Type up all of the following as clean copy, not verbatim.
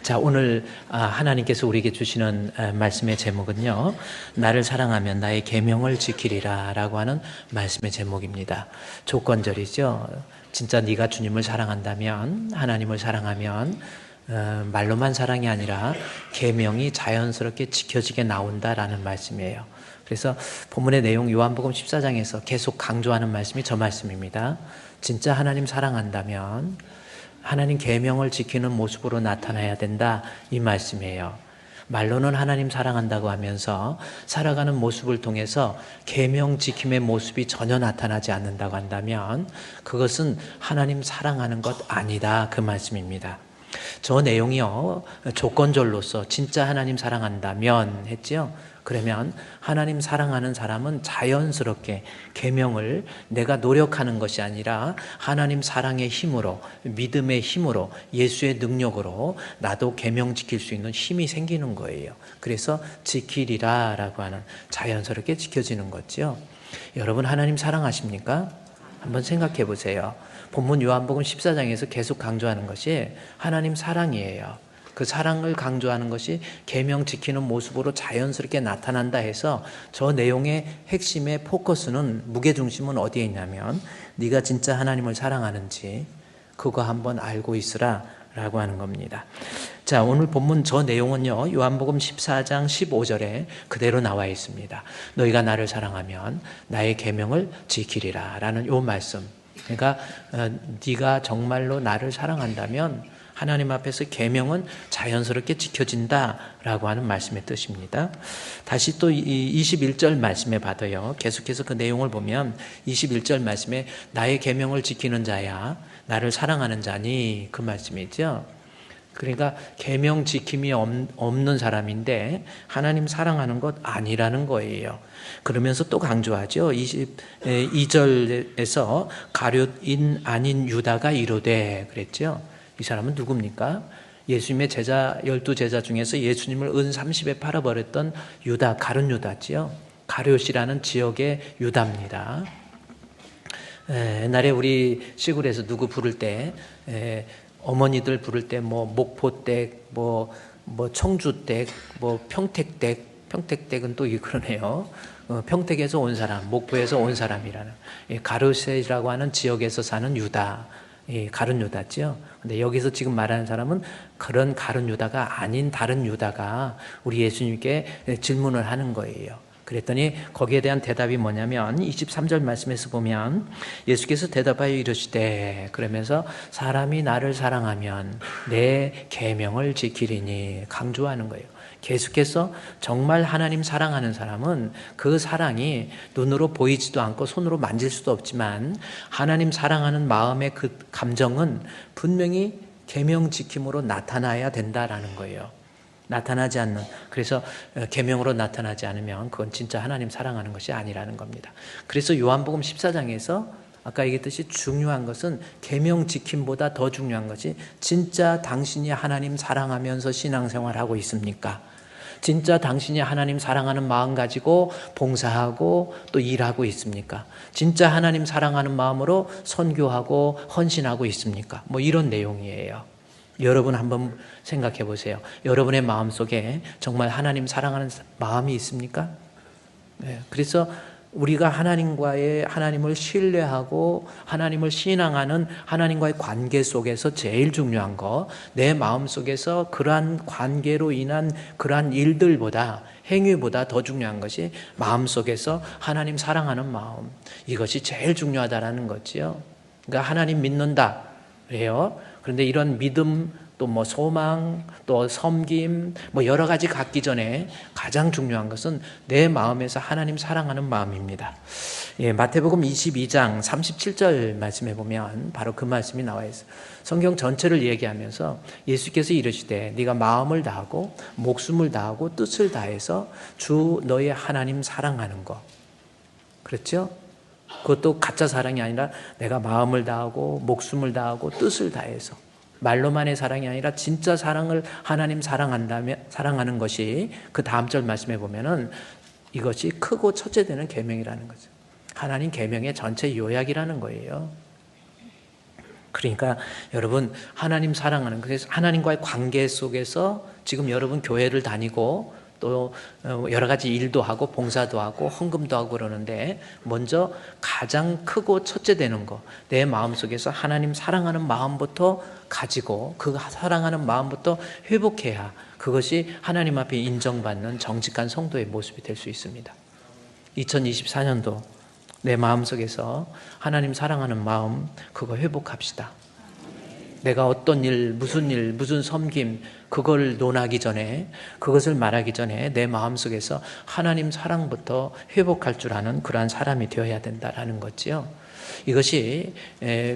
자, 오늘 하나님께서 우리에게 주시는 말씀의 제목은요, 나를 사랑하면 나의 계명을 지키리라 라고 하는 말씀의 제목입니다. 조건절이죠. 진짜 네가 주님을 사랑한다면, 하나님을 사랑하면 말로만 사랑이 아니라 계명이 자연스럽게 지켜지게 나온다라는 말씀이에요. 그래서 본문의 내용 요한복음 14장에서 계속 강조하는 말씀이 저 말씀입니다. 진짜 하나님 사랑한다면 하나님 계명을 지키는 모습으로 나타나야 된다, 이 말씀이에요. 말로는 하나님 사랑한다고 하면서 살아가는 모습을 통해서 계명 지킴의 모습이 전혀 나타나지 않는다고 한다면 그것은 하나님 사랑하는 것 아니다, 그 말씀입니다. 저 내용이요, 조건절로서 진짜 하나님 사랑한다면 했지요. 그러면 하나님 사랑하는 사람은 자연스럽게 계명을 내가 노력하는 것이 아니라 하나님 사랑의 힘으로, 믿음의 힘으로, 예수의 능력으로 나도 계명 지킬 수 있는 힘이 생기는 거예요. 그래서 지키리라 라고 하는, 자연스럽게 지켜지는 거죠. 여러분, 하나님 사랑하십니까? 한번 생각해 보세요. 본문 요한복음 14장에서 계속 강조하는 것이 하나님 사랑이에요. 그 사랑을 강조하는 것이 계명 지키는 모습으로 자연스럽게 나타난다 해서 저 내용의 핵심의 포커스는, 무게중심은 어디에 있냐면 네가 진짜 하나님을 사랑하는지 그거 한번 알고 있으라 라고 하는 겁니다. 자, 오늘 본문 저 내용은요, 요한복음 14장 15절에 그대로 나와 있습니다. 너희가 나를 사랑하면 나의 계명을 지키리라 라는 요 말씀. 그러니까 네가 정말로 나를 사랑한다면 하나님 앞에서 계명은 자연스럽게 지켜진다라고 하는 말씀의 뜻입니다. 다시 또 21절 말씀에 봐도요, 계속해서 그 내용을 보면 21절 말씀에 나의 계명을 지키는 자야 나를 사랑하는 자니, 그 말씀이죠. 그러니까 계명 지킴이 없는 사람인데 하나님 사랑하는 것 아니라는 거예요. 그러면서 또 강조하죠. 22절에서 가룟인 아닌 유다가 이르되 그랬죠. 이 사람은 누굽니까? 예수님의 제자, 12제자 중에서 예수님을 은 30에 팔아버렸던 유다, 가룟 유다지요. 가룟이라는 지역의 유다입니다. 옛날에 우리 시골에서 누구 부를 때, 어머니들 부를 때 목포댁, 청주댁, 평택댁은 또 그러네요. 평택에서 온 사람, 목포에서 온 사람이라는, 가룟이라고 하는 지역에서 사는 유다, 가룟 유다죠. 근데 여기서 지금 말하는 사람은 그런 가룟 유다가 아닌 다른 유다가 우리 예수님께 질문을 하는 거예요. 그랬더니 거기에 대한 대답이 뭐냐면 23절 말씀에서 보면 예수께서 대답하여 이르시되, 그러면서 사람이 나를 사랑하면 내 계명을 지키리니, 강조하는 거예요. 계속해서 정말 하나님 사랑하는 사람은 그 사랑이 눈으로 보이지도 않고 손으로 만질 수도 없지만 하나님 사랑하는 마음의 그 감정은 분명히 계명 지킴으로 나타나야 된다라는 거예요. 나타나지 않는, 그래서 계명으로 나타나지 않으면 그건 진짜 하나님 사랑하는 것이 아니라는 겁니다. 그래서 요한복음 14장에서 아까 얘기했듯이 중요한 것은 계명 지킴보다 더 중요한 것이, 진짜 당신이 하나님 사랑하면서 신앙생활하고 있습니까? 진짜 당신이 하나님 사랑하는 마음 가지고 봉사하고 또 일하고 있습니까? 진짜 하나님 사랑하는 마음으로 선교하고 헌신하고 있습니까? 이런 내용이에요. 여러분 한번 생각해 보세요. 여러분의 마음속에 정말 하나님 사랑하는 마음이 있습니까? 네, 그래서 우리가 하나님을 신뢰하고 하나님을 신앙하는 하나님과의 관계 속에서 제일 중요한 거, 내 마음속에서 그러한 관계로 인한 그러한 일들보다, 행위보다 더 중요한 것이 마음속에서 하나님 사랑하는 마음, 이것이 제일 중요하다라는 거지요. 그러니까 하나님 믿는다 그래요. 그런데 이런 믿음, 또 소망, 또 섬김, 여러 가지 갖기 전에 가장 중요한 것은 내 마음에서 하나님 사랑하는 마음입니다. 마태복음 22장 37절 말씀해 보면 바로 그 말씀이 나와 있어요. 성경 전체를 얘기하면서 예수께서 이르시되 네가 마음을 다하고 목숨을 다하고 뜻을 다해서 주 너의 하나님 사랑하는 것. 그렇죠? 그것도 가짜 사랑이 아니라 내가 마음을 다하고 목숨을 다하고 뜻을 다해서, 말로만의 사랑이 아니라 진짜 사랑을 하나님 사랑하는 것이, 그 다음 절 말씀해 보면은 이것이 크고 첫째 되는 계명이라는 거죠. 하나님 계명의 전체 요약이라는 거예요. 그러니까 여러분 하나님 사랑하는, 그래서 하나님과의 관계 속에서 지금 여러분 교회를 다니고 또 여러 가지 일도 하고 봉사도 하고 헌금도 하고 그러는데 먼저 가장 크고 첫째 되는 거, 내 마음속에서 하나님 사랑하는 마음부터 가지고 그 사랑하는 마음부터 회복해야 그것이 하나님 앞에 인정받는 정직한 성도의 모습이 될 수 있습니다. 2024년도 내 마음속에서 하나님 사랑하는 마음 그거 회복합시다. 내가 어떤 일, 무슨 섬김 그걸 논하기 전에, 그것을 말하기 전에 내 마음속에서 하나님 사랑부터 회복할 줄 아는 그러한 사람이 되어야 된다라는 거지요. 이것이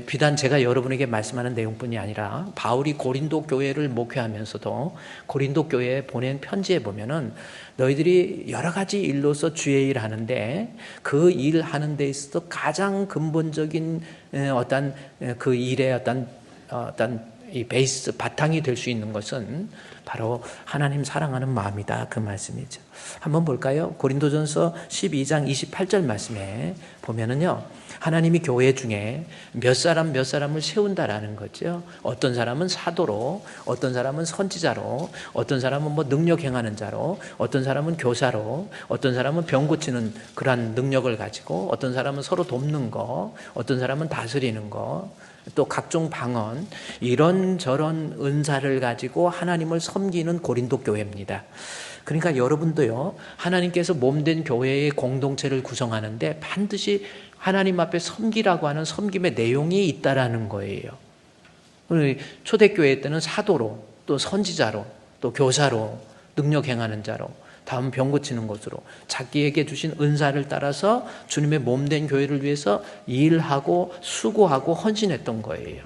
비단 제가 여러분에게 말씀하는 내용뿐이 아니라 바울이 고린도 교회를 목회하면서도 고린도 교회에 보낸 편지에 보면은 너희들이 여러 가지 일로서 주의 일 하는데 그 일 하는 데 있어서 가장 근본적인 어떤 그 일의 어떤 이 베이스 바탕이 될 수 있는 것은 바로 하나님 사랑하는 마음이다, 그 말씀이죠. 한번 볼까요? 고린도전서 12장 28절 말씀에 보면은요, 하나님이 교회 중에 몇 사람을 세운다라는 거죠. 어떤 사람은 사도로, 어떤 사람은 선지자로, 어떤 사람은 뭐 능력 행하는 자로, 어떤 사람은 교사로, 어떤 사람은 병 고치는 그러한 능력을 가지고, 어떤 사람은 서로 돕는 거, 어떤 사람은 다스리는 거, 또 각종 방언, 이런저런 은사를 가지고 하나님을 섬기는 고린도 교회입니다. 그러니까 여러분도요, 하나님께서 몸된 교회의 공동체를 구성하는데 반드시 하나님 앞에 섬기라고 하는 섬김의 내용이 있다라는 거예요. 초대교회 때는 사도로, 또 선지자로, 또 교사로, 능력 행하는 자로, 다음 병 고치는 것으로 자기에게 주신 은사를 따라서 주님의 몸된 교회를 위해서 일하고 수고하고 헌신했던 거예요.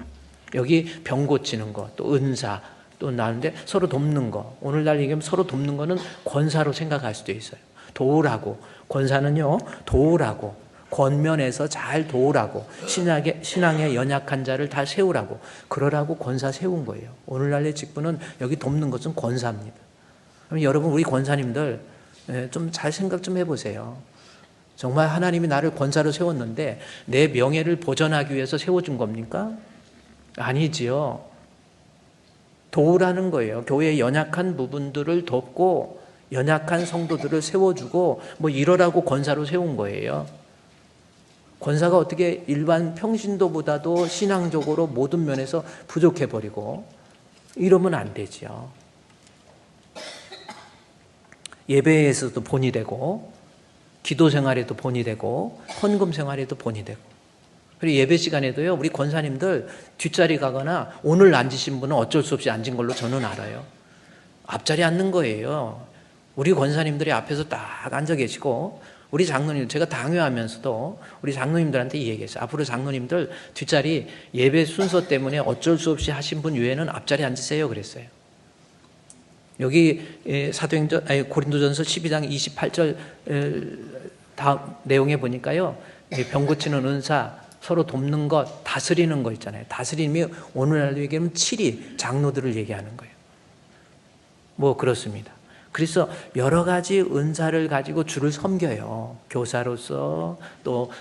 여기 병 고치는 것, 또 은사, 또 나는데 서로 돕는 거, 오늘날 얘기하면 서로 돕는 거는 권사로 생각할 수도 있어요. 도우라고, 권사는요 도우라고, 권면에서 잘 도우라고, 신앙의 연약한 자를 다 세우라고, 그러라고 권사 세운 거예요. 오늘날의 직분은 여기 돕는 것은 권사입니다. 그럼 여러분, 우리 권사님들 좀 잘 생각 좀 해보세요. 정말 하나님이 나를 권사로 세웠는데 내 명예를 보전하기 위해서 세워준 겁니까? 아니지요. 도우라는 거예요. 교회의 연약한 부분들을 돕고 연약한 성도들을 세워주고 뭐 이러라고 권사로 세운 거예요. 권사가 어떻게 일반 평신도보다도 신앙적으로 모든 면에서 부족해버리고 이러면 안 되죠. 예배에서도 본이 되고, 기도 생활에도 본이 되고, 헌금 생활에도 본이 되고, 그리고 예배 시간에도요, 우리 권사님들 뒷자리 가거나 오늘 앉으신 분은 어쩔 수 없이 앉은 걸로 저는 알아요. 앞자리 앉는 거예요. 우리 권사님들이 앞에서 딱 앉아 계시고, 우리 장로님, 제가 당회하면서도 우리 장로님들한테 이 얘기했어요. 앞으로 장로님들 뒷자리 예배 순서 때문에 어쩔 수 없이 하신 분 외에는 앞자리 앉으세요 그랬어요. 여기 고린도전서 12장 28절 다음 내용에 보니까요, 병 고치는 은사, 서로 돕는 것, 다스리는 거 있잖아요. 다스림이 오늘날로 얘기하면 치리, 장로들을 얘기하는 거예요. 뭐 그렇습니다. 그래서 여러 가지 은사를 가지고 주를 섬겨요. 교사로서, 또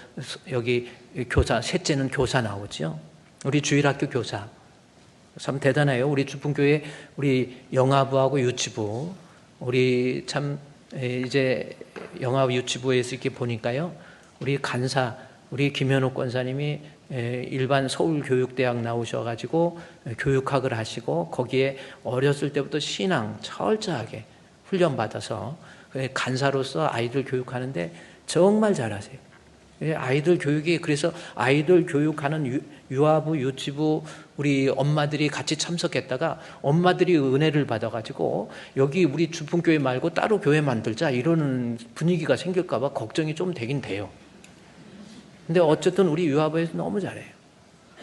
여기 교사, 셋째는 교사 나오죠. 우리 주일학교 교사 참 대단해요. 우리 주풍교회 우리 영아부하고 유치부, 우리 참 이제 영아부 유치부에서 이렇게 보니까요, 우리 간사, 우리 김현욱 권사님이 일반 서울교육대학 나오셔가지고 교육학을 하시고 거기에 어렸을 때부터 신앙 철저하게 훈련받아서 간사로서 아이들 교육하는데 정말 잘하세요. 아이들 교육이, 그래서 아이들 교육하는 유아부, 유치부 우리 엄마들이 같이 참석했다가 엄마들이 은혜를 받아가지고 여기 우리 주풍교회 말고 따로 교회 만들자 이러는 분위기가 생길까봐 걱정이 좀 되긴 돼요. 근데 어쨌든 우리 유아부에서 너무 잘해요.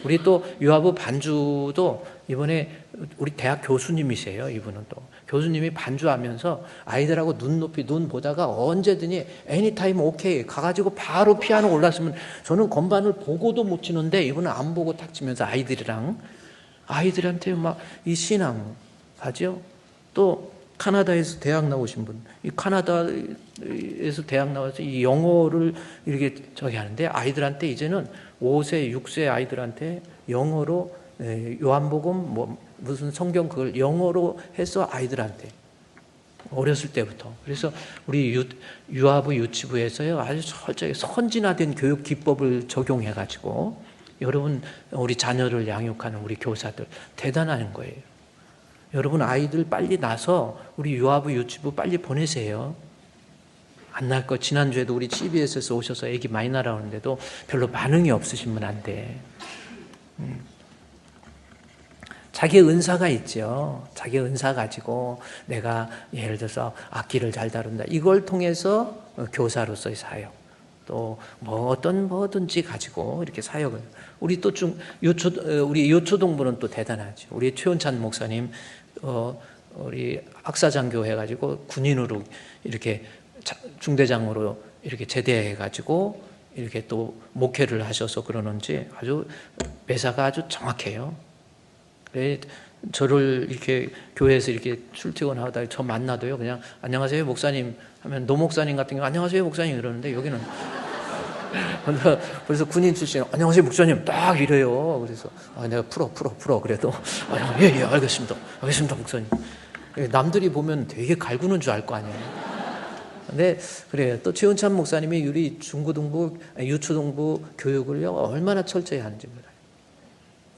우리 또 유아부 반주도 이번에 우리 대학 교수님이세요. 이분은 또 교수님이 반주하면서 아이들하고 눈 보다가 언제든지 애니타임 오케이 가가지고 바로 피아노 올랐으면, 저는 건반을 보고도 못 치는데 이분은 안 보고 탁 치면서 아이들한테 막 이 신앙 하죠. 또 카나다에서 대학 나오신 분, 이 카나다에서 대학 나와서 이 영어를 이렇게 저기 하는데 아이들한테 이제는 5세, 6세 아이들한테 영어로 요한복음 뭐 무슨 성경 그걸 영어로 해서 아이들한테 어렸을 때부터. 그래서 우리 유아부 유치부에서요 아주 철저히 선진화된 교육 기법을 적용해 가지고 여러분 우리 자녀를 양육하는 우리 교사들 대단한 거예요. 여러분 아이들 빨리 나서 우리 유아부 유치부 빨리 보내세요. 안 날 거. 지난주에도 우리 CBS에서 오셔서 애기 많이 날아오는데도 별로 반응이 없으시면 안 돼. 자기 은사가 있죠. 자기 은사 가지고 내가 예를 들어서 악기를 잘 다룬다. 이걸 통해서 교사로서의 사역, 또 뭐 뭐든지 가지고 이렇게 사역을. 우리 또 우리 요초동부는 또 대단하죠. 우리 최원찬 목사님, 우리 학사장교 해가지고 군인으로 이렇게 중대장으로 이렇게 제대해가지고 이렇게 또 목회를 하셔서 그러는지 아주 매사가 아주 정확해요. 저를 이렇게 교회에서 이렇게 출퇴근하다 저 만나도요 그냥 안녕하세요 목사님 하면 노 목사님 같은 경우 안녕하세요 목사님 이러는데 여기는 그래서 군인 출신 안녕하세요 목사님 딱 이래요. 그래서 내가 풀어 그래도 예 알겠습니다 목사님. 남들이 보면 되게 갈구는 줄 알 거 아니에요. 근데 그래요. 또 최은찬 목사님이 우리 중고등부 유초등부 교육을요 얼마나 철저히 하는지 몰라요.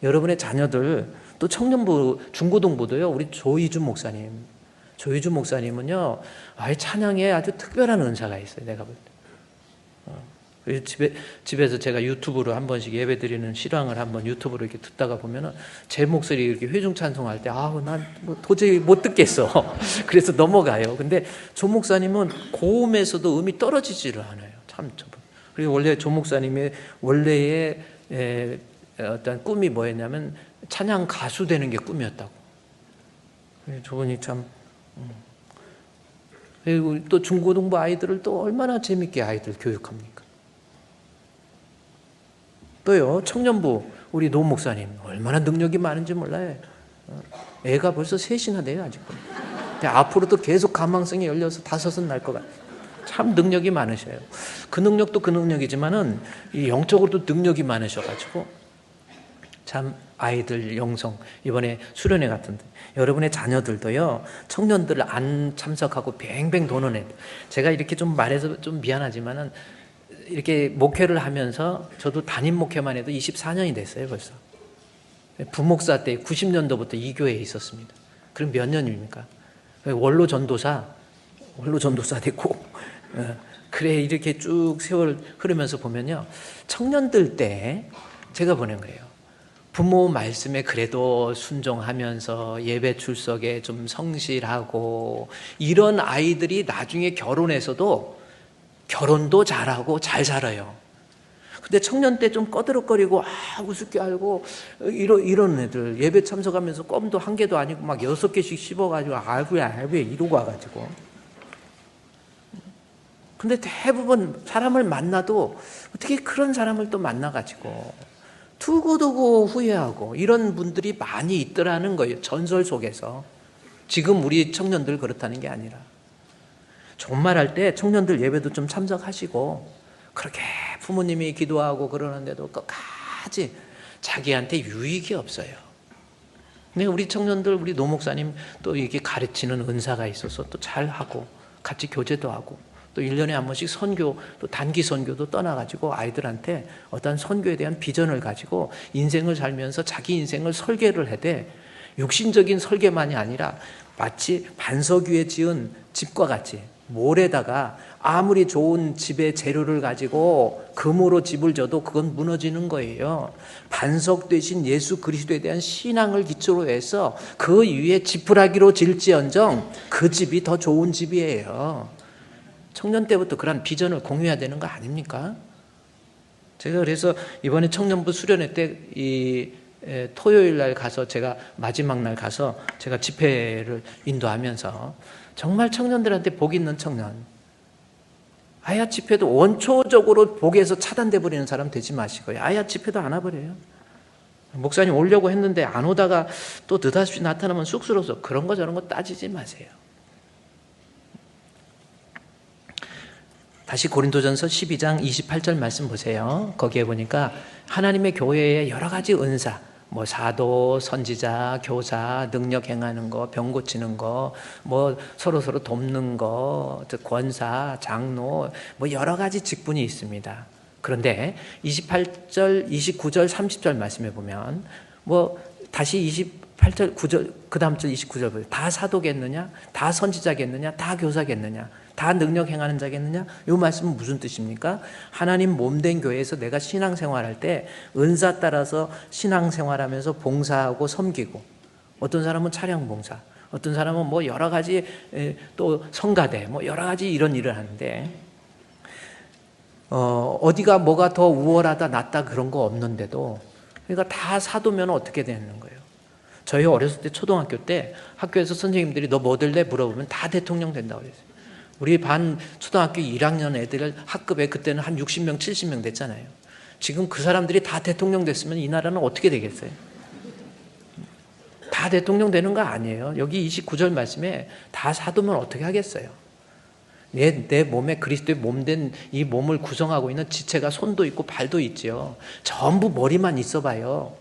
여러분의 자녀들 또 청년부 중고등부도요 우리 조희준 목사님은요 아예 찬양에 아주 특별한 은사가 있어요. 내가 볼 때. 집에서 제가 유튜브로 한 번씩 예배 드리는 실황을 한번 유튜브로 이렇게 듣다가 보면은 제 목소리 이렇게 회중 찬송할 때 난 뭐 도저히 못 듣겠어. 그래서 넘어가요. 근데 조 목사님은 고음에서도 음이 떨어지지를 않아요. 참 저분. 그리고 원래 조 목사님의 원래의 어떤 꿈이 뭐였냐면 찬양 가수 되는 게 꿈이었다고. 저분이 참. 그리고 또 중고등부 아이들을 또 얼마나 재밌게 아이들 교육합니까? 또요 청년부 우리 노 목사님 얼마나 능력이 많은지 몰라요. 애가 벌써 셋이나 돼요 아직도. 앞으로도 계속 가망성이 열려서 5은 날 것 같아요. 참 능력이 많으셔요. 그 능력도 그 능력이지만은 이 영적으로도 능력이 많으셔가지고 참 아이들 영성 이번에 수련회 같은데 여러분의 자녀들도요 청년들 안 참석하고 뱅뱅 도는 애들. 제가 이렇게 좀 말해서 좀 미안하지만은 이렇게 목회를 하면서 저도 담임 목회만 해도 24년이 됐어요 벌써. 부목사 때 90년도부터 이 교회에 있었습니다. 그럼 몇 년입니까? 원로 전도사 됐고 그래 이렇게 쭉 세월 흐르면서 보면요 청년들 때 제가 보낸 거예요. 부모 말씀에 그래도 순종하면서 예배 출석에 좀 성실하고 이런 아이들이 나중에 결혼도 잘하고 잘 살아요. 근데 청년 때 좀 꺼드럭거리고 우습게 알고 이런 애들 예배 참석하면서 껌도 한 개도 아니고 막 6개씩 씹어가지고 왜 이러고 와가지고. 근데 대부분 사람을 만나도 어떻게 그런 사람을 또 만나가지고 두고두고 후회하고 이런 분들이 많이 있더라는 거예요. 전설 속에서. 지금 우리 청년들 그렇다는 게 아니라. 종말할 때 청년들 예배도 좀 참석하시고 그렇게 부모님이 기도하고 그러는데도 끝까지 자기한테 유익이 없어요. 근데 우리 청년들 우리 노 목사님 또 이게 가르치는 은사가 있어서 또 잘하고 같이 교제도 하고 또 1년에 한 번씩 선교 또 단기 선교도 떠나가지고 아이들한테 어떤 선교에 대한 비전을 가지고 인생을 살면서 자기 인생을 설계를 해대. 육신적인 설계만이 아니라 마치 반석 위에 지은 집과 같이 모래다가 아무리 좋은 집의 재료를 가지고 금으로 집을 져도 그건 무너지는 거예요. 반석 되신 예수 그리스도에 대한 신앙을 기초로 해서 그 위에 지푸라기로 질지언정 그 집이 더 좋은 집이에요. 청년 때부터 그런 비전을 공유해야 되는 거 아닙니까? 제가 그래서 이번에 청년부 수련회 때 토요일 날 가서 제가 마지막 날 가서 제가 집회를 인도하면서 정말 청년들한테 복 있는 청년, 아야 집회도 원초적으로 복에서 차단돼 버리는 사람 되지 마시고요. 아야 집회도 안 와버려요. 목사님 오려고 했는데 안 오다가 또 느닷없이 나타나면 쑥스러워서 그런 거 저런 거 따지지 마세요. 다시 고린도전서 12장 28절 말씀 보세요. 거기에 보니까 하나님의 교회에 여러 가지 은사, 뭐 사도, 선지자, 교사, 능력 행하는 거, 병 고치는 거, 뭐 서로 돕는 거, 권사, 장로, 뭐 여러 가지 직분이 있습니다. 그런데 28절, 29절, 30절 말씀해 보면 뭐 다시 28절, 9절, 그 다음 절 29절 보세요. 다 사도겠느냐? 다 선지자겠느냐? 다 교사겠느냐? 다 능력 행하는 자겠느냐? 이 말씀은 무슨 뜻입니까? 하나님 몸된 교회에서 내가 신앙생활할 때 은사 따라서 신앙생활하면서 봉사하고 섬기고, 어떤 사람은 차량 봉사, 어떤 사람은 뭐 여러 가지 또 성가대, 뭐 여러 가지 이런 일을 하는데 어디가 뭐가 더 우월하다 낫다 그런 거 없는데도, 그러니까 다 사도면 어떻게 되는 거예요? 저희 어렸을 때 초등학교 때 학교에서 선생님들이 너 뭐 될래 물어보면 다 대통령 된다고 그랬어요. 우리 반 초등학교 1학년 애들 학급에 그때는 한 60명 70명 됐잖아요. 지금 그 사람들이 다 대통령 됐으면 이 나라는 어떻게 되겠어요? 다 대통령 되는 거 아니에요. 여기 29절 말씀에 다 사도면 어떻게 하겠어요? 내 몸에 그리스도의 몸된 이 몸을 구성하고 있는 지체가 손도 있고 발도 있죠. 전부 머리만 있어봐요.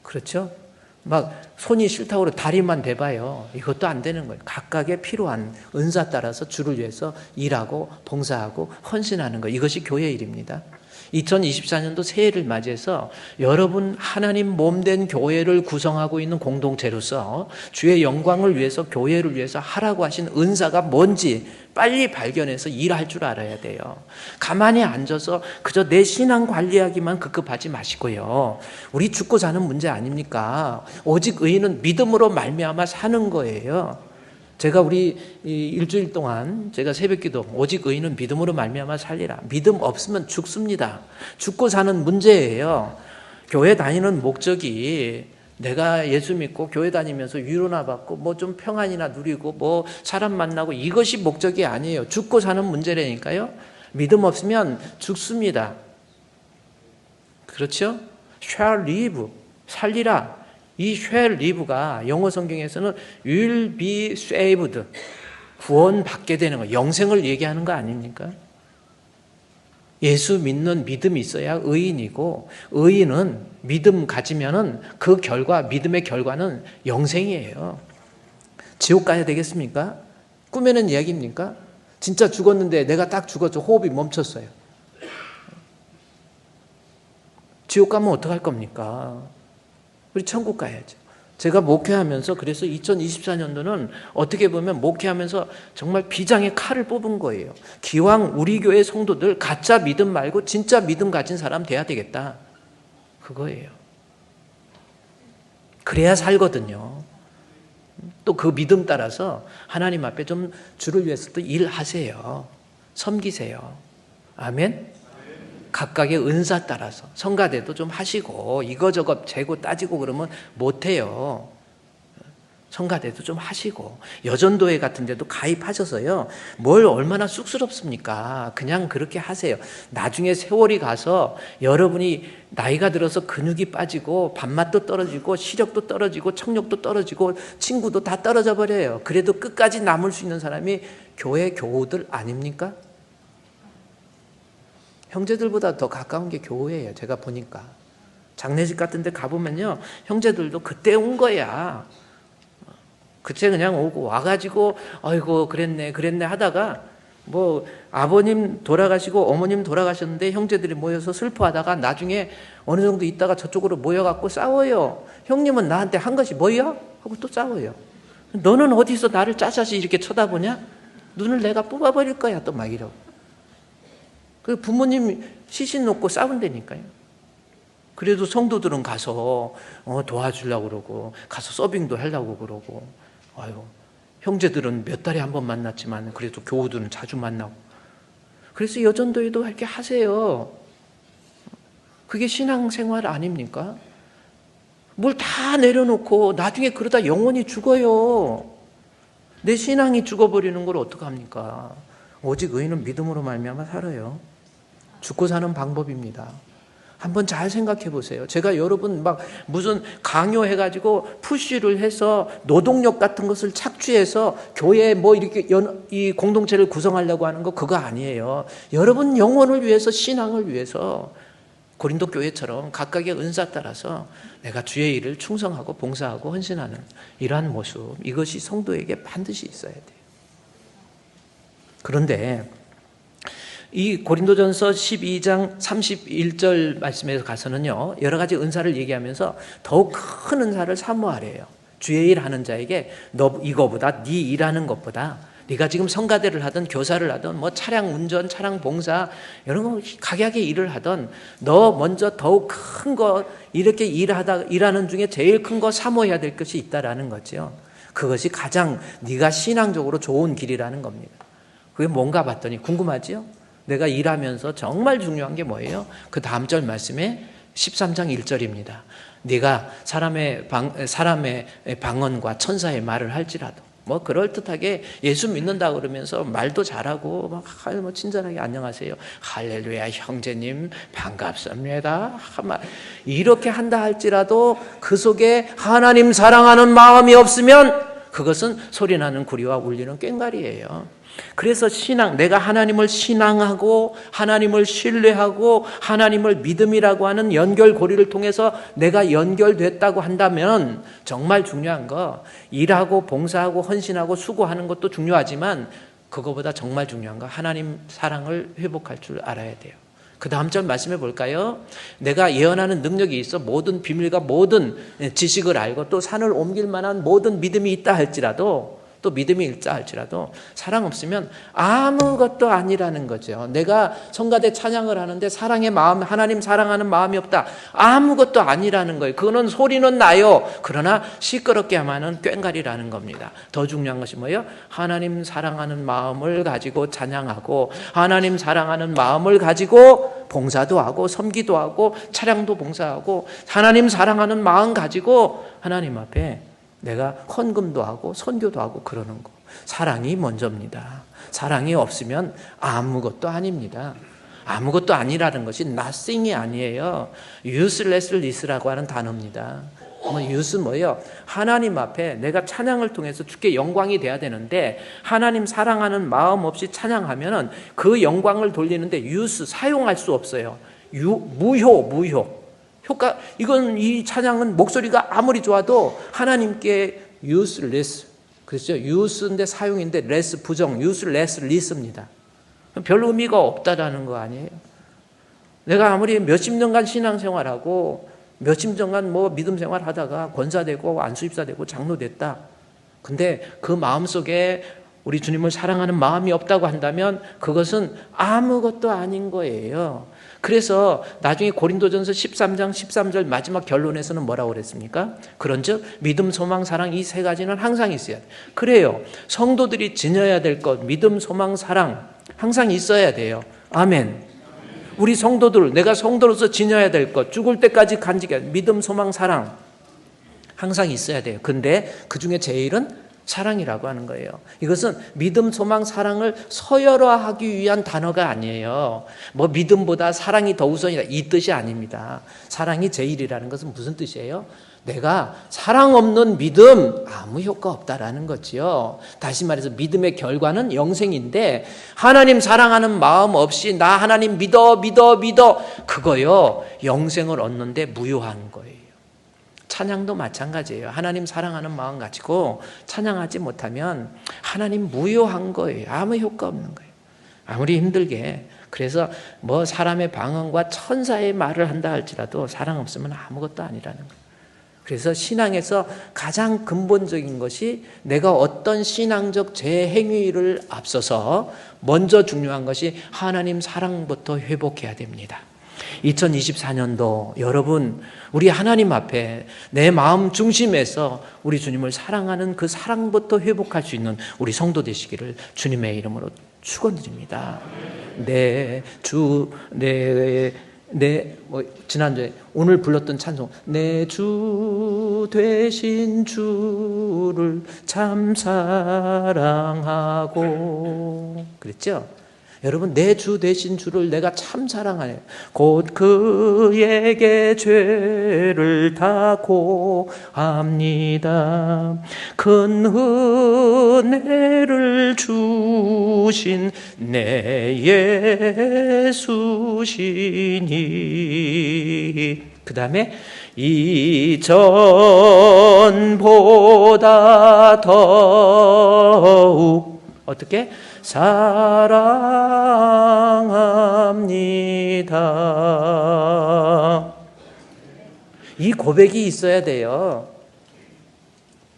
그렇죠? 막 손이 싫다고 다리만 대봐요. 이것도 안 되는 거예요. 각각의 필요한 은사 따라서 주를 위해서 일하고 봉사하고 헌신하는 거, 이것이 교회 일입니다. 2024년도 새해를 맞이해서 여러분 하나님 몸된 교회를 구성하고 있는 공동체로서 주의 영광을 위해서, 교회를 위해서 하라고 하신 은사가 뭔지 빨리 발견해서 일할 줄 알아야 돼요. 가만히 앉아서 그저 내 신앙 관리하기만 급급하지 마시고요. 우리 죽고 사는 문제 아닙니까? 오직 의인은 믿음으로 말미암아 사는 거예요. 제가 우리 일주일 동안 제가 새벽기도 오직 의인은 믿음으로 말미암아 살리라. 믿음 없으면 죽습니다. 죽고 사는 문제예요. 교회 다니는 목적이 내가 예수 믿고 교회 다니면서 위로나 받고 뭐 좀 평안이나 누리고 뭐 사람 만나고 이것이 목적이 아니에요. 죽고 사는 문제라니까요. 믿음 없으면 죽습니다. 그렇죠? shall live, 살리라. 이 shall live가 영어 성경에서는 will be saved, 구원받게 되는 거, 영생을 얘기하는 거 아닙니까? 예수 믿는 믿음이 있어야 의인이고, 의인은 믿음 가지면은 그 결과, 믿음의 결과는 영생이에요. 지옥 가야 되겠습니까? 꿈에는 이야기입니까? 진짜 죽었는데 내가 딱 죽었죠. 호흡이 멈췄어요. 지옥 가면 어떡할 겁니까? 우리 천국 가야죠. 제가 목회하면서 그래서 2024년도는 어떻게 보면 목회하면서 정말 비장의 칼을 뽑은 거예요. 기왕 우리 교회 성도들 가짜 믿음 말고 진짜 믿음 가진 사람 돼야 되겠다. 그거예요. 그래야 살거든요. 또 그 믿음 따라서 하나님 앞에 좀 주를 위해서 또 일하세요. 섬기세요. 아멘. 각각의 은사 따라서 성가대도 좀 하시고, 이거저거 재고 따지고 그러면 못해요. 성가대도 좀 하시고, 여전도회 같은 데도 가입하셔서요. 뭘 얼마나 쑥스럽습니까? 그냥 그렇게 하세요. 나중에 세월이 가서 여러분이 나이가 들어서 근육이 빠지고 밥맛도 떨어지고 시력도 떨어지고 청력도 떨어지고 친구도 다 떨어져 버려요. 그래도 끝까지 남을 수 있는 사람이 교회 교우들 아닙니까? 형제들보다 더 가까운 게 교회예요. 제가 보니까 장례식 같은 데 가보면요, 형제들도 그때 온 거야. 그때 그냥 오고 와가지고 아이고 그랬네 하다가 뭐 아버님 돌아가시고 어머님 돌아가셨는데 형제들이 모여서 슬퍼하다가 나중에 어느 정도 있다가 저쪽으로 모여갖고 싸워요. 형님은 나한테 한 것이 뭐야? 하고 또 싸워요. 너는 어디서 나를 짜자시 이렇게 쳐다보냐? 눈을 내가 뽑아버릴 거야. 또 막 이러고. 그 부모님 시신 놓고 싸운다니까요. 그래도 성도들은 가서 도와주려고 그러고 가서 서빙도 하려고 그러고, 아유, 형제들은 몇 달에 한 번 만났지만 그래도 교우들은 자주 만나고. 그래서 여전도에도 이렇게 하세요. 그게 신앙생활 아닙니까? 뭘 다 내려놓고 나중에 그러다 영원히 죽어요. 내 신앙이 죽어버리는 걸 어떡합니까? 오직 의인은 믿음으로 말미암아 살아요. 죽고 사는 방법입니다. 한번 잘 생각해 보세요. 제가 여러분 막 무슨 강요해가지고 푸시를 해서 노동력 같은 것을 착취해서 교회에 뭐 이렇게 이 공동체를 구성하려고 하는 거 그거 아니에요. 여러분 영혼을 위해서, 신앙을 위해서 고린도 교회처럼 각각의 은사 따라서 내가 주의 일을 충성하고 봉사하고 헌신하는 이러한 모습, 이것이 성도에게 반드시 있어야 돼요. 그런데 이 고린도전서 12장 31절 말씀에 가서는요, 여러 가지 은사를 얘기하면서 더욱 큰 은사를 사모하래요. 주의 일 하는 자에게 너 이거보다, 네 일하는 것보다, 네가 지금 성가대를 하든 교사를 하든 뭐 차량 운전, 차량 봉사 이런 거 각약의 일을 하든 너 먼저 더욱 큰 거 이렇게 일하는 중에 제일 큰 거 사모해야 될 것이 있다라는 거죠. 그것이 가장 네가 신앙적으로 좋은 길이라는 겁니다. 그게 뭔가 봤더니 궁금하지요? 내가 일하면서 정말 중요한 게 뭐예요? 그 다음 절 말씀에 13장 1절입니다. 네가 사람의 방언과 천사의 말을 할지라도 뭐 그럴듯하게 예수 믿는다 그러면서 말도 잘하고 막 뭐 친절하게 안녕하세요, 할렐루야 형제님 반갑습니다, 이렇게 한다 할지라도 그 속에 하나님 사랑하는 마음이 없으면 그것은 소리나는 구리와 울리는 꽹과리예요. 그래서 내가 하나님을 신앙하고 하나님을 신뢰하고 하나님을 믿음이라고 하는 연결고리를 통해서 내가 연결됐다고 한다면 정말 중요한 거, 일하고 봉사하고 헌신하고 수고하는 것도 중요하지만 그거보다 정말 중요한 거, 하나님 사랑을 회복할 줄 알아야 돼요. 그 다음 절 말씀해 볼까요? 내가 예언하는 능력이 있어 모든 비밀과 모든 지식을 알고 또 산을 옮길 만한 모든 믿음이 있다 할지라도, 또 믿음이 있다 할지라도 사랑 없으면 아무것도 아니라는 거죠. 내가 성가대 찬양을 하는데 사랑의 마음, 하나님 사랑하는 마음이 없다, 아무것도 아니라는 거예요. 그거는 소리는 나요. 그러나 시끄럽게 하면은 꽹과리라는 겁니다. 더 중요한 것이 뭐예요? 하나님 사랑하는 마음을 가지고 찬양하고 하나님 사랑하는 마음을 가지고 봉사도 하고 섬기도 하고 차량도 봉사하고 하나님 사랑하는 마음 가지고 하나님 앞에 내가 헌금도 하고 선교도 하고 그러는 거. 사랑이 먼저입니다. 사랑이 없으면 아무것도 아닙니다. 아무것도 아니라는 것이 nothing이 아니에요. useless라고 하는 단어입니다. use는 뭐예요? 하나님 앞에 내가 찬양을 통해서 주께 영광이 돼야 되는데 하나님 사랑하는 마음 없이 찬양하면은 그 영광을 돌리는데 use, 사용할 수 없어요. 무효. 이건 이 찬양은 목소리가 아무리 좋아도 하나님께 useless, 그렇죠? use인데 사용인데 less 부정, useless입니다. 별 의미가 없다라는 거 아니에요? 내가 아무리 몇십 년간 신앙생활하고 몇십 년간 뭐 믿음 생활하다가 권사되고 안수입사되고 장로됐다. 근데 그 마음속에 우리 주님을 사랑하는 마음이 없다고 한다면 그것은 아무것도 아닌 거예요. 그래서 나중에 고린도전서 13장 13절 마지막 결론에서는 뭐라고 그랬습니까? 그런즉 믿음, 소망, 사랑 이 세 가지는 항상 있어야 돼. 그래요. 성도들이 지녀야 될 것, 믿음, 소망, 사랑 항상 있어야 돼요. 아멘. 우리 성도들, 내가 성도로서 지녀야 될 것, 죽을 때까지 간직해야 돼. 믿음, 소망, 사랑 항상 있어야 돼요. 근데 그중에 제일은 사랑이라고 하는 거예요. 이것은 믿음, 소망, 사랑을 서열화하기 위한 단어가 아니에요. 뭐 믿음보다 사랑이 더 우선이다 이 뜻이 아닙니다. 사랑이 제일이라는 것은 무슨 뜻이에요? 내가 사랑 없는 믿음 아무 효과 없다라는 거지요. 다시 말해서 믿음의 결과는 영생인데 하나님 사랑하는 마음 없이 나 하나님 믿어 그거요, 영생을 얻는데 무효한 거예요. 찬양도 마찬가지예요. 하나님 사랑하는 마음 가지고 찬양하지 못하면 하나님 무효한 거예요. 아무 효과 없는 거예요. 아무리 힘들게. 그래서 뭐 사람의 방언과 천사의 말을 한다 할지라도 사랑 없으면 아무것도 아니라는 거예요. 그래서 신앙에서 가장 근본적인 것이 내가 어떤 신앙적 재행위를 앞서서 먼저 중요한 것이 하나님 사랑부터 회복해야 됩니다. 2024년도 여러분, 우리 하나님 앞에 내 마음 중심에서 우리 주님을 사랑하는 그 사랑부터 회복할 수 있는 우리 성도 되시기를 주님의 이름으로 축원드립니다. 지난주에 오늘 불렀던 찬송, 내 주 되신 주를 참 사랑하고, 그랬죠? 여러분, 내 주 되신 주를 내가 참 사랑하네. 곧 그에게 죄를 다 고합니다. 큰 은혜를 주신 내 예수시니. 그 다음에 이전보다 더욱 어떻게? 사랑합니다. 이 고백이 있어야 돼요.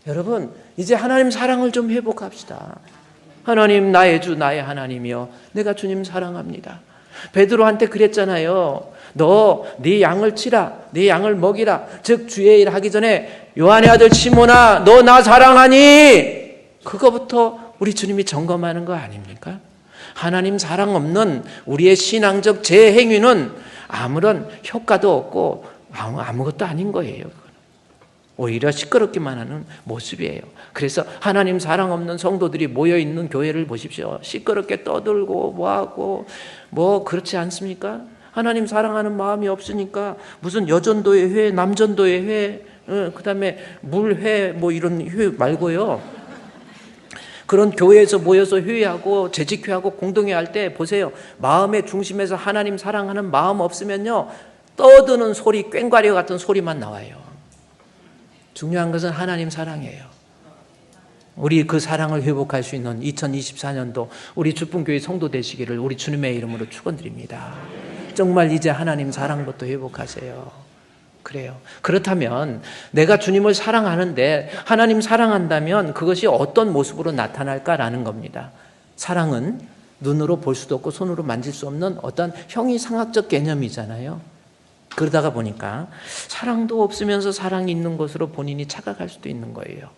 여러분, 이제 하나님 사랑을 좀 회복합시다. 하나님, 나의 주, 나의 하나님이여, 내가 주님 사랑합니다. 베드로한테 그랬잖아요. 너 네 양을 치라, 네 양을 먹이라. 즉 주의 일 하기 전에 요한의 아들 시몬아, 너 나 사랑하니? 그거부터 우리 주님이 점검하는 거 아닙니까? 하나님 사랑 없는 우리의 신앙적 재행위는 아무런 효과도 없고 아무것도 아닌 거예요. 오히려 시끄럽기만 하는 모습이에요. 그래서 하나님 사랑 없는 성도들이 모여있는 교회를 보십시오. 시끄럽게 떠들고 뭐하고 뭐 그렇지 않습니까? 하나님 사랑하는 마음이 없으니까 무슨 여전도의 회, 남전도의 회, 그 다음에 물회 뭐 이런 회 말고요. 그런 교회에서 모여서 회의하고 재직회하고 공동회 할 때 보세요. 마음의 중심에서 하나님 사랑하는 마음 없으면요, 떠드는 소리, 꽹과리 같은 소리만 나와요. 중요한 것은 하나님 사랑이에요. 우리 그 사랑을 회복할 수 있는 2024년도 우리 주품교회 성도 되시기를 우리 주님의 이름으로 축원드립니다. 정말 이제 하나님 사랑부터 회복하세요. 그래요. 그렇다면 내가 주님을 사랑하는데 하나님 사랑한다면 그것이 어떤 모습으로 나타날까라는 겁니다. 사랑은 눈으로 볼 수도 없고 손으로 만질 수 없는 어떤 형이상학적 개념이잖아요. 그러다가 보니까 사랑도 없으면서 사랑이 있는 것으로 본인이 착각할 수도 있는 거예요.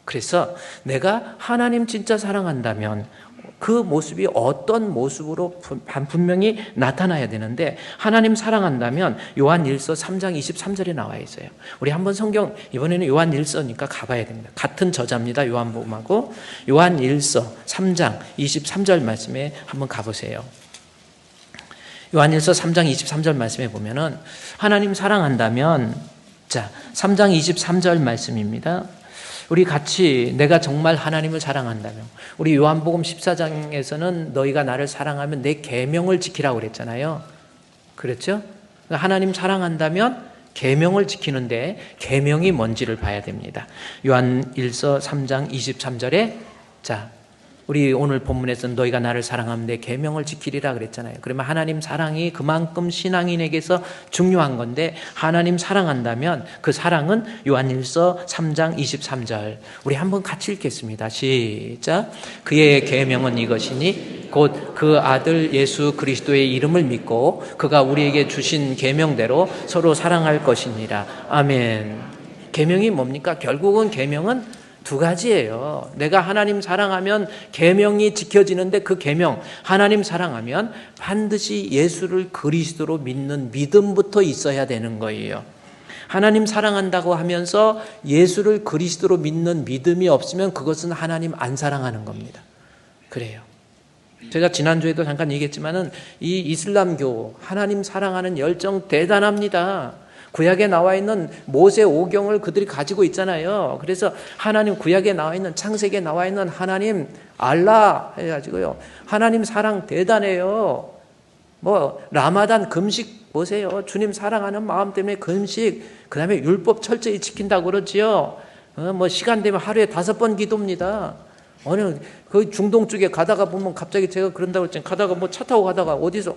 그래서 내가 하나님 진짜 사랑한다면 그 모습이 어떤 모습으로 분명히 나타나야 되는데, 하나님 사랑한다면 요한 1서 3장 23절에 나와 있어요. 우리 한번 성경, 이번에는 요한 1서니까 가봐야 됩니다. 같은 저자입니다. 요한복음하고. 요한 1서 3장 23절 말씀에 한번 가보세요. 요한 1서 3장 23절 말씀에 보면은 하나님 사랑한다면, 자, 3장 23절 말씀입니다. 우리 같이 내가 정말 하나님을 사랑한다면, 우리 요한복음 14장에서는 너희가 나를 사랑하면 내 계명을 지키라고 그랬잖아요. 그렇죠? 하나님 사랑한다면 계명을 지키는데 계명이 뭔지를 봐야 됩니다. 요한 1서 3장 23절에 자, 우리 오늘 본문에서는 너희가 나를 사랑하면 내 계명을 지키리라 그랬잖아요. 그러면 하나님 사랑이 그만큼 신앙인에게서 중요한 건데, 하나님 사랑한다면 그 사랑은 요한일서 3장 23절 우리 한번 같이 읽겠습니다. 시작. 그의 계명은 이것이니 곧 그 아들 예수 그리스도의 이름을 믿고 그가 우리에게 주신 계명대로 서로 사랑할 것이니라. 아멘. 계명이 뭡니까? 결국은 계명은 두 가지예요. 내가 하나님 사랑하면 계명이 지켜지는데, 그 계명, 하나님 사랑하면 반드시 예수를 그리스도로 믿는 믿음부터 있어야 되는 거예요. 하나님 사랑한다고 하면서 예수를 그리스도로 믿는 믿음이 없으면 그것은 하나님 안 사랑하는 겁니다. 그래요. 제가 지난주에도 잠깐 얘기했지만은 이 이슬람교 하나님 사랑하는 열정 대단합니다. 구약에 나와 있는 모세 오경을 그들이 가지고 있잖아요. 그래서 하나님, 구약에 나와 있는, 창세기에 나와 있는 하나님 알라 해가지고요, 하나님 사랑 대단해요. 뭐 라마단 금식 보세요. 주님 사랑하는 마음 때문에 금식, 그 다음에 율법 철저히 지킨다고 그러지요. 뭐 시간 되면 하루에 5번 기도입니다. 어느 그 중동 쪽에 가다가 보면 갑자기 제가 그런다고 했잖아요. 가다가 뭐 차 타고 가다가 어디서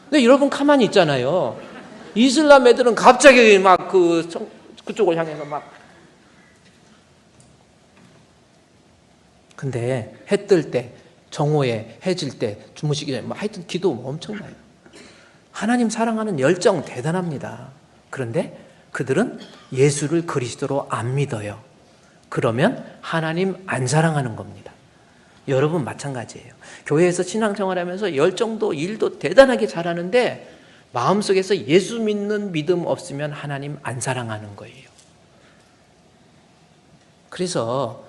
근데 여러분 가만히 있잖아요. 이슬람 애들은 갑자기 막 그쪽을 향해서 막. 근데 해 뜰 때, 정오에, 해질 때, 주무시기 전에 뭐 하여튼 기도 엄청나요. 하나님 사랑하는 열정 대단합니다. 그런데 그들은 예수를 그리스도로 안 믿어요. 그러면 하나님 안 사랑하는 겁니다. 여러분 마찬가지예요. 교회에서 신앙생활하면서 열정도 일도 대단하게 잘하는데 마음속에서 예수 믿는 믿음 없으면 하나님 안 사랑하는 거예요. 그래서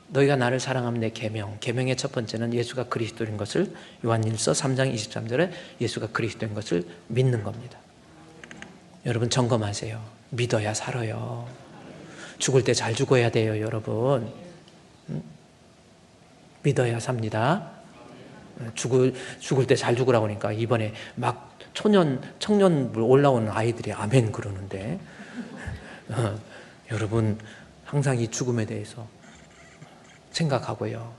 너희가 나를 사랑하면 내 계명의 첫 번째는 예수가 그리스도인 것을, 요한일서 3장 23절에 예수가 그리스도인 것을 믿는 겁니다. 여러분 점검하세요. 믿어야 살아요. 죽을 때 잘 죽어야 돼요, 여러분. 믿어야 삽니다. 죽을 때 잘 죽으라고 하니까 이번에 막 청년 올라오는 아이들이 아멘 그러는데 여러분 항상 이 죽음에 대해서 생각하고요.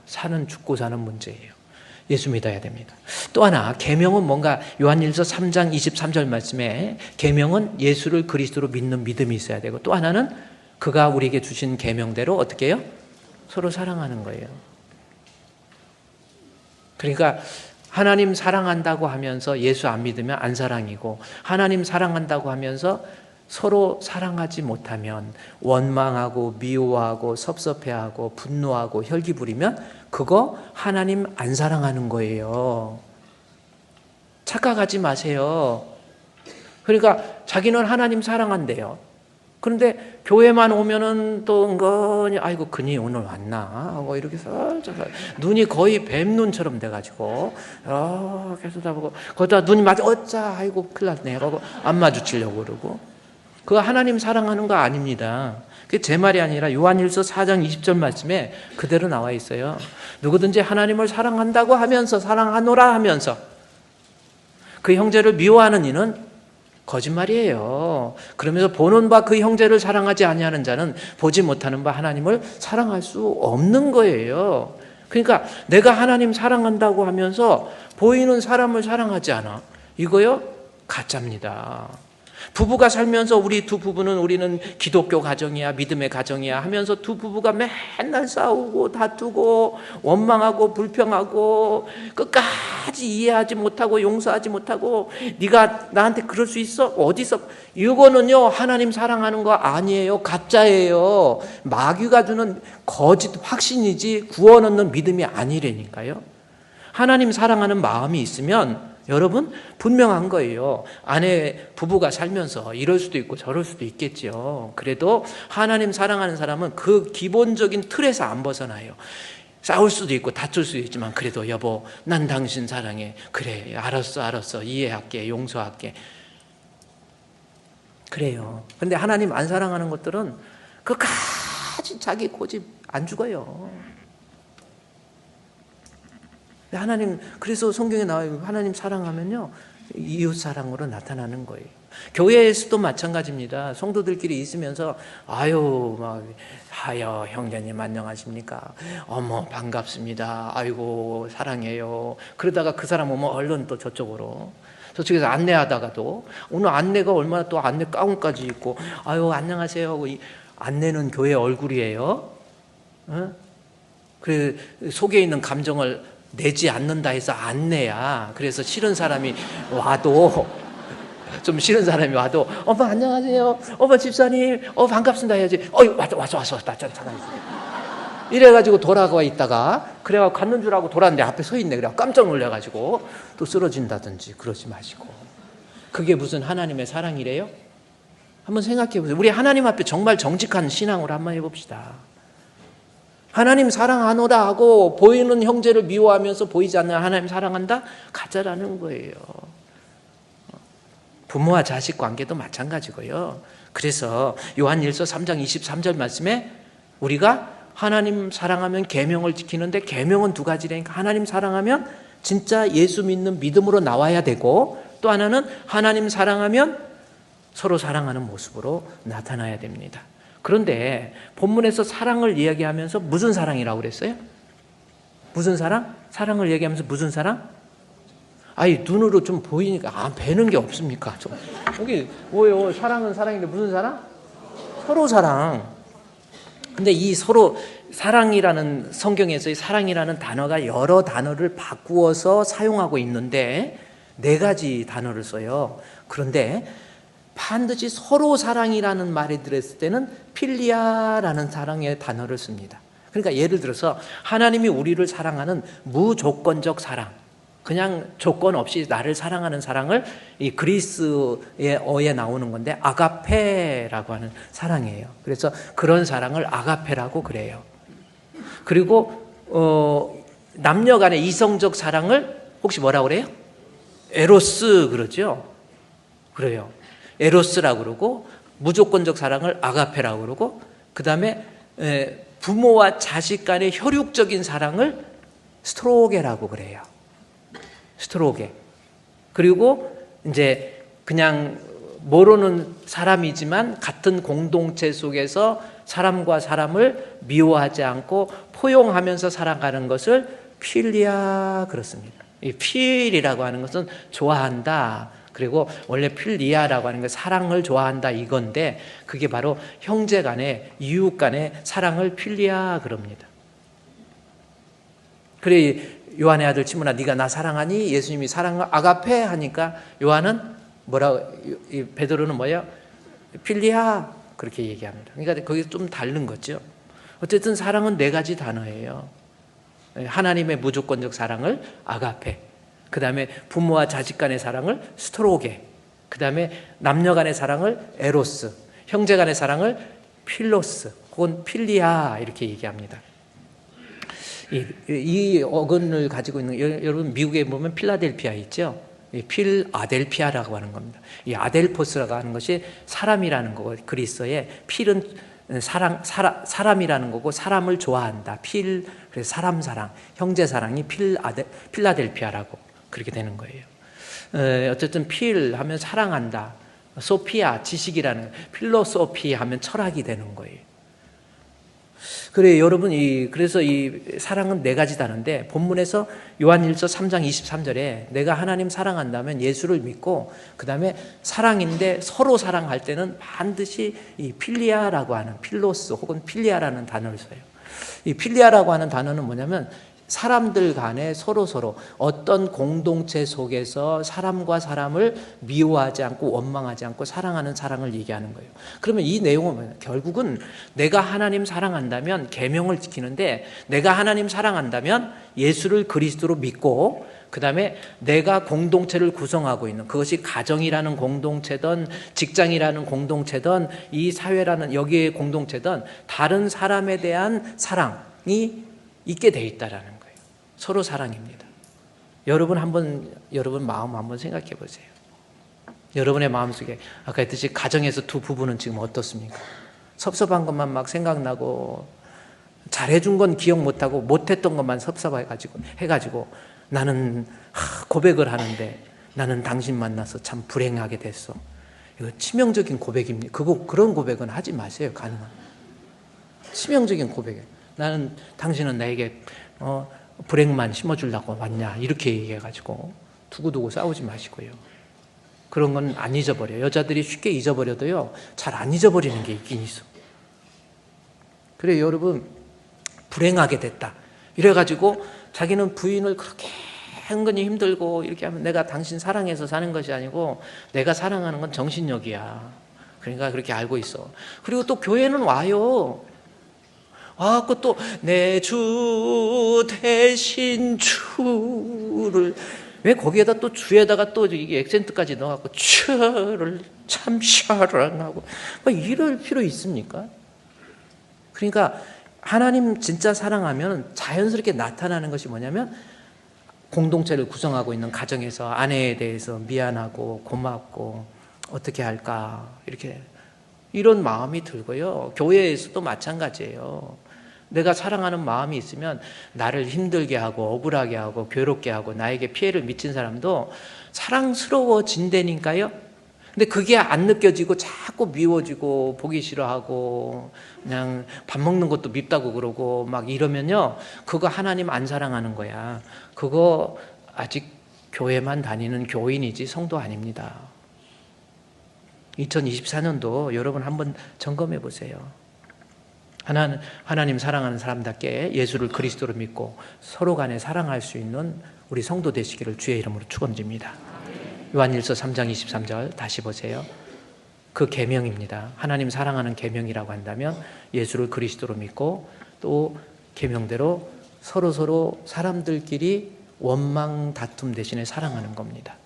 죽고 사는 문제예요. 예수 믿어야 됩니다. 또 하나 계명은 뭔가 요한일서 3장 23절 말씀에 계명은 예수를 그리스도로 믿는 믿음이 있어야 되고, 또 하나는 그가 우리에게 주신 계명대로 어떻게 해요? 서로 사랑하는 거예요. 그러니까 하나님 사랑한다고 하면서 예수 안 믿으면 안 사랑이고, 하나님 사랑한다고 하면서 서로 사랑하지 못하면 원망하고 미워하고 섭섭해하고 분노하고 혈기 부리면 그거 하나님 안 사랑하는 거예요. 착각하지 마세요. 그러니까 자기는 하나님 사랑한대요. 그런데 교회만 오면은 또 은근히 아이고 그니 오늘 왔나 하고 이렇게 살짝 눈이 거의 뱀눈처럼 돼가지고 계속 다 보고 거기다 눈이 어짜 아이고 큰일 났네 하고 안 마주치려고 그러고, 그거 하나님 사랑하는 거 아닙니다. 그게 제 말이 아니라 요한일서 4장 20절 말씀에 그대로 나와 있어요. 누구든지 하나님을 사랑한다고 하면서, 사랑하노라 하면서 그 형제를 미워하는 이는 거짓말이에요. 그러면서 보는 바 그 형제를 사랑하지 아니하는 자는 보지 못하는 바 하나님을 사랑할 수 없는 거예요. 그러니까 내가 하나님 사랑한다고 하면서 보이는 사람을 사랑하지 않아, 이거요 가짜입니다. 부부가 살면서 우리 두 부부는 우리는 기독교 가정이야, 믿음의 가정이야 하면서 두 부부가 맨날 싸우고 다투고 원망하고 불평하고 끝까지 이해하지 못하고 용서하지 못하고 네가 나한테 그럴 수 있어? 어디서? 이거는요 하나님 사랑하는 거 아니에요. 가짜예요. 마귀가 주는 거짓 확신이지 구원 얻는 믿음이 아니라니까요. 하나님 사랑하는 마음이 있으면 여러분 분명한 거예요. 아내 부부가 살면서 이럴 수도 있고 저럴 수도 있겠죠. 그래도 하나님 사랑하는 사람은 그 기본적인 틀에서 안 벗어나요. 싸울 수도 있고 다툴 수도 있지만 그래도 여보 난 당신 사랑해. 그래 알았어 이해할게 용서할게. 그래요. 그런데 하나님 안 사랑하는 것들은 끝까지 자기 고집 안 죽어요. 하나님, 그래서 성경에 나와요. 하나님 사랑하면요 이웃 사랑으로 나타나는 거예요. 교회에서도 마찬가지입니다. 성도들끼리 있으면서 하여 형제님 안녕하십니까? 어머 반갑습니다. 아이고 사랑해요. 그러다가 그 사람 오면 얼른 또 저쪽에서 안내하다가도 오늘 안내가 얼마나 또 안내 가운까지 입고 안녕하세요 하고 안내는 교회 얼굴이에요. 그 속에 있는 감정을 내지 않는다 해서 안내야. 그래서 싫은 사람이 와도 어머 안녕하세요, 어머 집사님, 반갑습니다 해야지. 왔어 나 잠깐 이래가지고 돌아가 있다가 그래가지고 갔는 줄 알고 돌았는데 앞에 서 있네. 그래 깜짝 놀래가지고 또 쓰러진다든지 그러지 마시고. 그게 무슨 하나님의 사랑이래요? 한번 생각해 보세요. 우리 하나님 앞에 정말 정직한 신앙으로 한번 해봅시다. 하나님 사랑하노라 하고 보이는 형제를 미워하면서 보이지 않는 하나님 사랑한다? 가짜라는 거예요. 부모와 자식 관계도 마찬가지고요. 그래서 요한일서 3장 23절 말씀에 우리가 하나님 사랑하면 계명을 지키는데 계명은 두 가지라니까, 하나님 사랑하면 진짜 예수 믿는 믿음으로 나와야 되고, 또 하나는 하나님 사랑하면 서로 사랑하는 모습으로 나타나야 됩니다. 그런데 본문에서 사랑을 이야기하면서 무슨 사랑이라고 그랬어요? 무슨 사랑? 사랑을 얘기하면서 무슨 사랑? 눈으로 좀 보이니까 배는 게 없습니까? 여기 뭐예요? 사랑은 사랑인데 무슨 사랑? 서로 사랑. 근데 이 서로 사랑이라는, 성경에서 이 사랑이라는 단어가 여러 단어를 바꾸어서 사용하고 있는데 4가지 단어를 써요. 그런데 반드시 서로 사랑이라는 말이 들었을 때는 필리아라는 사랑의 단어를 씁니다. 그러니까 예를 들어서 하나님이 우리를 사랑하는 무조건적 사랑, 그냥 조건 없이 나를 사랑하는 사랑을 이 그리스의 어에 나오는 건데 아가페라고 하는 사랑이에요. 그래서 그런 사랑을 아가페라고 그래요. 그리고 남녀 간의 이성적 사랑을 혹시 뭐라고 그래요? 에로스 그러죠. 그래요. 에로스라고 그러고 무조건적 사랑을 아가페라고 그러고 그다음에 부모와 자식 간의 혈육적인 사랑을 스트로게라고 그래요. 스트로게. 그리고 이제 그냥 모르는 사람이지만 같은 공동체 속에서 사람과 사람을 미워하지 않고 포용하면서 살아가는 것을 필리아 그렇습니다. 이 필이라고 하는 것은 좋아한다. 그리고 원래 필리아라고 하는 건 사랑을 좋아한다 이건데 그게 바로 형제 간의 이웃 간의 사랑을 필리아 그럽니다. 그래 요한의 아들 시몬아 네가 나 사랑하니? 예수님이 사랑을 아가페 하니까 요한은 베드로는 뭐예요? 필리아 그렇게 얘기합니다. 그러니까 거기 좀 다른 거죠. 어쨌든 사랑은 네 가지 단어예요. 하나님의 무조건적 사랑을 아가페, 그 다음에 부모와 자식 간의 사랑을 스트로게, 그 다음에 남녀 간의 사랑을 에로스, 형제 간의 사랑을 필로스 혹은 필리아 이렇게 얘기합니다. 이 어근을 가지고 있는 여러분 미국에 보면 필라델피아 있죠. 필아델피아라고 하는 겁니다. 이 아델포스라고 하는 것이 사람이라는 거고 그리스어의 필은 사람이라는 거고 사람을 좋아한다. 그래서 사람 사랑, 형제 사랑이 필라델피아라고 그렇게 되는 거예요. 어쨌든 필 하면 사랑한다. 소피아 지식이라는 필로소피 하면 철학이 되는 거예요. 그래 여러분 그래서 이 사랑은 네 가지 단어인데 본문에서 요한일서 3장 23절에 내가 하나님 사랑한다면 예수를 믿고 그 다음에 사랑인데 서로 사랑할 때는 반드시 이 필리아라고 하는 필로스 혹은 필리아라는 단어를 써요. 이 필리아라고 하는 단어는 뭐냐면 사람들 간에 서로 어떤 공동체 속에서 사람과 사람을 미워하지 않고 원망하지 않고 사랑하는 사랑을 얘기하는 거예요. 그러면 이 내용은 결국은 내가 하나님 사랑한다면 계명을 지키는데 내가 하나님 사랑한다면 예수를 그리스도로 믿고 그 다음에 내가 공동체를 구성하고 있는 그것이 가정이라는 공동체든 직장이라는 공동체든 이 사회라는 여기의 공동체든 다른 사람에 대한 사랑이 있게 돼 있다라는 거예요. 서로 사랑입니다. 여러분 마음 한번 생각해 보세요. 여러분의 마음속에 아까 했듯이 가정에서 두 부부는 지금 어떻습니까? 섭섭한 것만 막 생각나고 잘해준 건 기억 못하고 못했던 것만 해가지고 나는 고백을 하는데 나는 당신 만나서 참 불행하게 됐어. 이거 치명적인 고백입니다. 그런 고백은 하지 마세요. 가능한 치명적인 고백이에요. 나는 당신은 나에게 불행만 심어주려고 왔냐 이렇게 얘기해가지고 두고두고 싸우지 마시고요. 그런 건 안 잊어버려요. 여자들이 쉽게 잊어버려도요 잘 안 잊어버리는 게 있긴 있어. 그래 여러분 불행하게 됐다 이래가지고 자기는 부인을 그렇게 은근히 힘들고 이렇게 하면 내가 당신 사랑해서 사는 것이 아니고 내가 사랑하는 건 정신력이야. 그러니까 그렇게 알고 있어. 그리고 또 교회는 와요. 또 내 주 대신 주를 왜 거기에다 또 주에다가 또 이게 액센트까지 넣어갖고 주를 참 사랑하고 이럴 필요 있습니까? 그러니까 하나님 진짜 사랑하면 자연스럽게 나타나는 것이 뭐냐면 공동체를 구성하고 있는 가정에서 아내에 대해서 미안하고 고맙고 어떻게 할까 이렇게 이런 마음이 들고요. 교회에서도 마찬가지예요. 내가 사랑하는 마음이 있으면 나를 힘들게 하고 억울하게 하고 괴롭게 하고 나에게 피해를 미친 사람도 사랑스러워진다니까요. 근데 그게 안 느껴지고 자꾸 미워지고 보기 싫어하고 그냥 밥 먹는 것도 밉다고 그러고 막 이러면요. 그거 하나님 안 사랑하는 거야. 그거 아직 교회만 다니는 교인이지 성도 아닙니다. 2024년도 여러분 한번 점검해 보세요. 하나님 사랑하는 사람답게 예수를 그리스도로 믿고 서로 간에 사랑할 수 있는 우리 성도 되시기를 주의 이름으로 축원드립니다. 요한일서 3장 23절 다시 보세요. 그 계명입니다. 하나님 사랑하는 계명이라고 한다면 예수를 그리스도로 믿고 또 계명대로 서로 사람들끼리 원망 다툼 대신에 사랑하는 겁니다.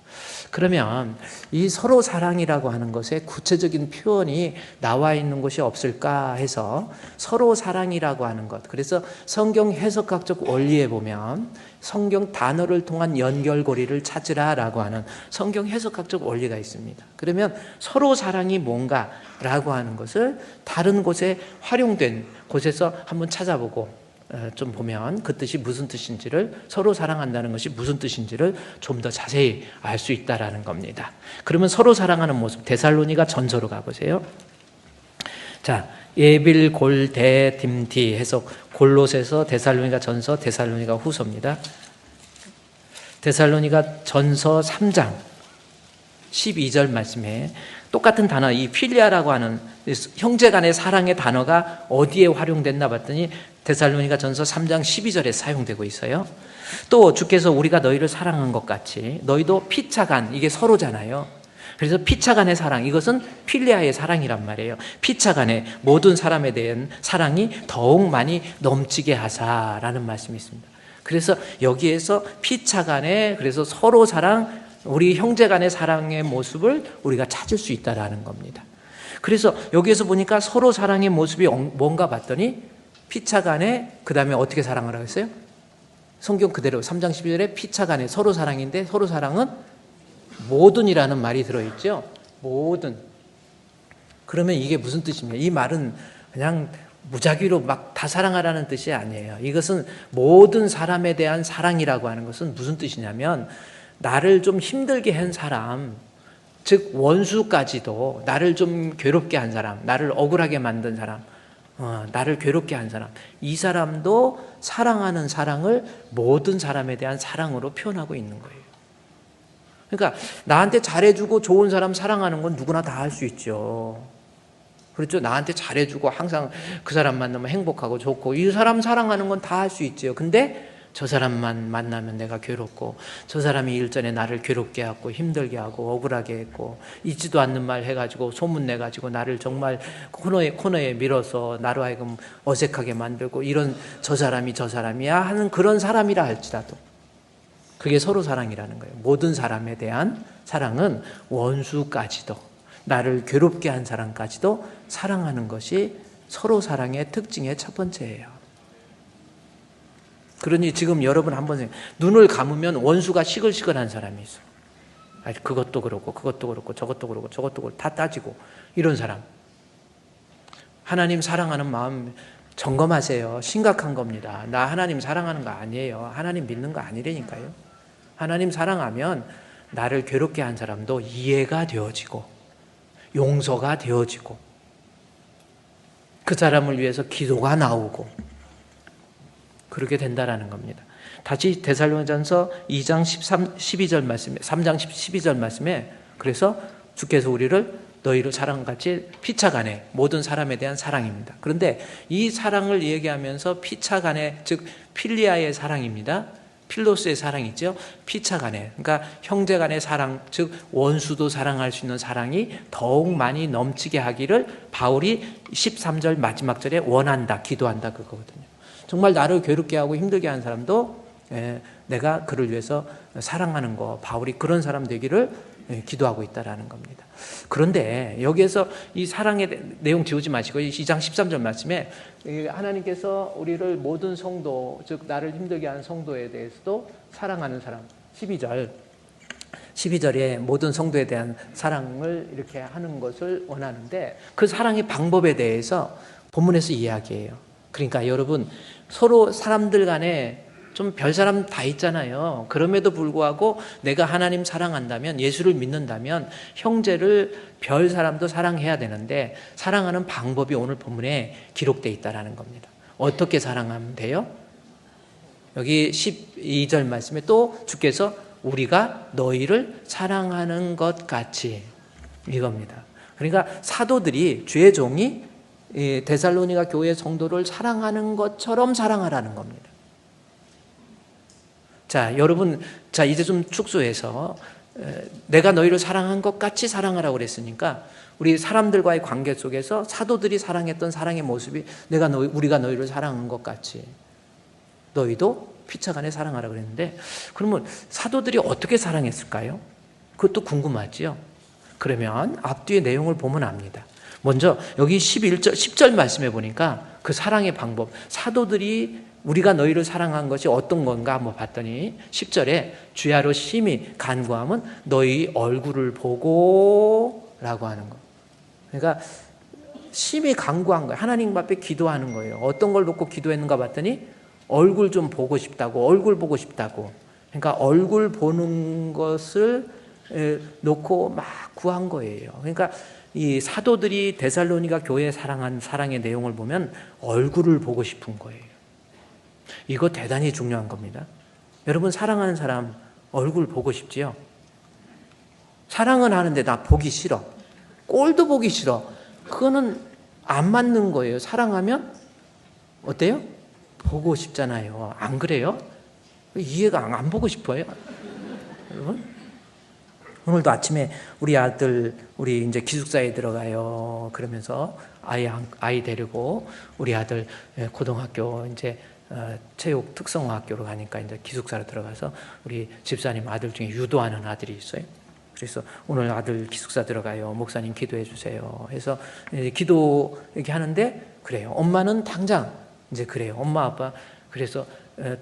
그러면 이 서로 사랑이라고 하는 것에 구체적인 표현이 나와 있는 곳이 없을까 해서 서로 사랑이라고 하는 것, 그래서 성경 해석학적 원리에 보면 성경 단어를 통한 연결고리를 찾으라라고 하는 성경 해석학적 원리가 있습니다. 그러면 서로 사랑이 뭔가라고 하는 것을 다른 곳에 활용된 곳에서 한번 찾아보고 좀 보면 그 뜻이 무슨 뜻인지를, 서로 사랑한다는 것이 무슨 뜻인지를 좀 더 자세히 알 수 있다라는 겁니다. 그러면 서로 사랑하는 모습, 데살로니가 전서로 가보세요. 자, 예빌 골대 딤티 해석, 골로새서, 데살로니가 전서, 데살로니가 후서입니다. 데살로니가 전서 3장 12절 말씀에 똑같은 단어, 이 필리아라고 하는 형제 간의 사랑의 단어가 어디에 활용됐나 봤더니 데살로니가 전서 3장 12절에 사용되고 있어요. 또 주께서 우리가 너희를 사랑한 것 같이 너희도 피차간, 이게 서로잖아요. 그래서 피차간의 사랑, 이것은 필리아의 사랑이란 말이에요. 피차간의 모든 사람에 대한 사랑이 더욱 많이 넘치게 하사라는 말씀이 있습니다. 그래서 여기에서 피차간의, 그래서 서로 사랑, 우리 형제 간의 사랑의 모습을 우리가 찾을 수 있다라는 겁니다. 그래서 여기에서 보니까 서로 사랑의 모습이 뭔가 봤더니 피차간에, 그 다음에 어떻게 사랑하라고 했어요? 성경 그대로 3장 12절에 피차간에 서로 사랑인데, 서로 사랑은 모든이라는 말이 들어있죠. 모든. 그러면 이게 무슨 뜻입니까? 이 말은 그냥 무작위로 막 다 사랑하라는 뜻이 아니에요. 이것은 모든 사람에 대한 사랑이라고 하는 것은 무슨 뜻이냐면, 나를 좀 힘들게 한 사람, 즉 원수까지도, 나를 좀 괴롭게 한 사람, 나를 억울하게 만든 사람, 나를 괴롭게 한 사람, 이 사람도 사랑하는 사랑을 모든 사람에 대한 사랑으로 표현하고 있는 거예요. 그러니까 나한테 잘해주고 좋은 사람 사랑하는 건 누구나 다 할 수 있죠. 그렇죠? 나한테 잘해주고 항상 그 사람 만나면 행복하고 좋고, 이 사람 사랑하는 건 다 할 수 있죠. 근데 저 사람만 만나면 내가 괴롭고, 저 사람이 일전에 나를 괴롭게 하고 힘들게 하고 억울하게 했고, 있지도 않는 말 해가지고 소문내가지고 나를 정말 코너에 밀어서 나로 하여금 어색하게 만들고, 이런 저 사람이 저 사람이야 하는 그런 사람이라 할지라도 그게 서로 사랑이라는 거예요. 모든 사람에 대한 사랑은 원수까지도, 나를 괴롭게 한 사람까지도 사랑하는 것이 서로 사랑의 특징의 첫 번째예요. 그러니 지금 여러분 한번 눈을 감으면 원수가 시끌시끌한 사람이 있어요. 그것도 그렇고 저것도 그렇고 저것도 그렇고 다 따지고 이런 사람. 하나님 사랑하는 마음 점검하세요. 심각한 겁니다. 나 하나님 사랑하는 거 아니에요. 하나님 믿는 거 아니라니까요. 하나님 사랑하면 나를 괴롭게 한 사람도 이해가 되어지고 용서가 되어지고 그 사람을 위해서 기도가 나오고 그렇게 된다라는 겁니다. 다시 데살로니가전서 2장 12절 말씀에, 3장 12절 말씀에, 그래서 주께서 우리를 너희를 사랑같이 피차간에, 모든 사람에 대한 사랑입니다. 그런데 이 사랑을 얘기하면서 피차간에, 즉 필리아의 사랑입니다. 필로스의 사랑이죠. 피차간에, 그러니까 형제간의 사랑, 즉 원수도 사랑할 수 있는 사랑이 더욱 많이 넘치게 하기를 바울이 13절 마지막 절에 원한다, 기도한다 그거거든요. 정말 나를 괴롭게 하고 힘들게 하는 사람도 내가 그를 위해서 사랑하는 거, 바울이 그런 사람 되기를 기도하고 있다라는 겁니다. 그런데 여기에서 이 사랑의 내용 지우지 마시고 2장 13절 말씀에 하나님께서 우리를 모든 성도, 즉 나를 힘들게 하는 성도에 대해서도 사랑하는 사람, 12절에 모든 성도에 대한 사랑을 이렇게 하는 것을 원하는데, 그 사랑의 방법에 대해서 본문에서 이야기해요. 그러니까 여러분, 서로 사람들 간에 좀 별 사람 다 있잖아요. 그럼에도 불구하고 내가 하나님 사랑한다면, 예수를 믿는다면 형제를 별 사람도 사랑해야 되는데, 사랑하는 방법이 오늘 본문에 기록되어 있다는 겁니다. 어떻게 사랑하면 돼요? 여기 12절 말씀에 또 주께서 우리가 너희를 사랑하는 것 같이, 이겁니다. 그러니까 사도들이, 주의 종이 데살로니가 교회 성도를 사랑하는 것처럼 사랑하라는 겁니다. 자, 여러분, 자 이제 좀 축소해서 내가 너희를 사랑한 것 같이 사랑하라고 그랬으니까, 우리 사람들과의 관계 속에서 사도들이 사랑했던 사랑의 모습이 우리가 너희를 사랑한 것 같이 너희도 피차간에 사랑하라 그랬는데, 그러면 사도들이 어떻게 사랑했을까요? 그것도 궁금하지요. 그러면 앞뒤의 내용을 보면 압니다. 먼저 여기 10절 말씀해 보니까 그 사랑의 방법, 사도들이 우리가 너희를 사랑한 것이 어떤 건가 한번 봤더니 10절에 주야로 심히 간구함은 너희 얼굴을 보고 라고 하는 거. 그러니까 심히 간구한 거예요. 하나님 앞에 기도하는 거예요. 어떤 걸 놓고 기도했는가 봤더니 얼굴 좀 보고 싶다고, 얼굴 보고 싶다고. 그러니까 얼굴 보는 것을 놓고 막 구한 거예요. 그러니까 이 사도들이 데살로니가 교회에 사랑한 사랑의 내용을 보면 얼굴을 보고 싶은 거예요. 이거 대단히 중요한 겁니다. 여러분, 사랑하는 사람 얼굴 보고 싶지요? 사랑은 하는데 나 보기 싫어. 꼴도 보기 싫어. 그거는 안 맞는 거예요. 사랑하면 어때요? 보고 싶잖아요. 안 그래요? 이해가 안 보고 싶어요? 여러분? 오늘도 아침에 우리 아들, 우리 이제 기숙사에 들어가요. 그러면서 아이 데리고 우리 아들 고등학교 이제 체육 특성화학교로 가니까 이제 기숙사로 들어가서 우리 집사님 아들 중에 유도하는 아들이 있어요. 그래서 오늘 아들 기숙사 들어가요. 목사님 기도해 주세요. 해서 기도 이렇게 하는데 그래요. 엄마는 당장 이제 그래요. 엄마 아빠 그래서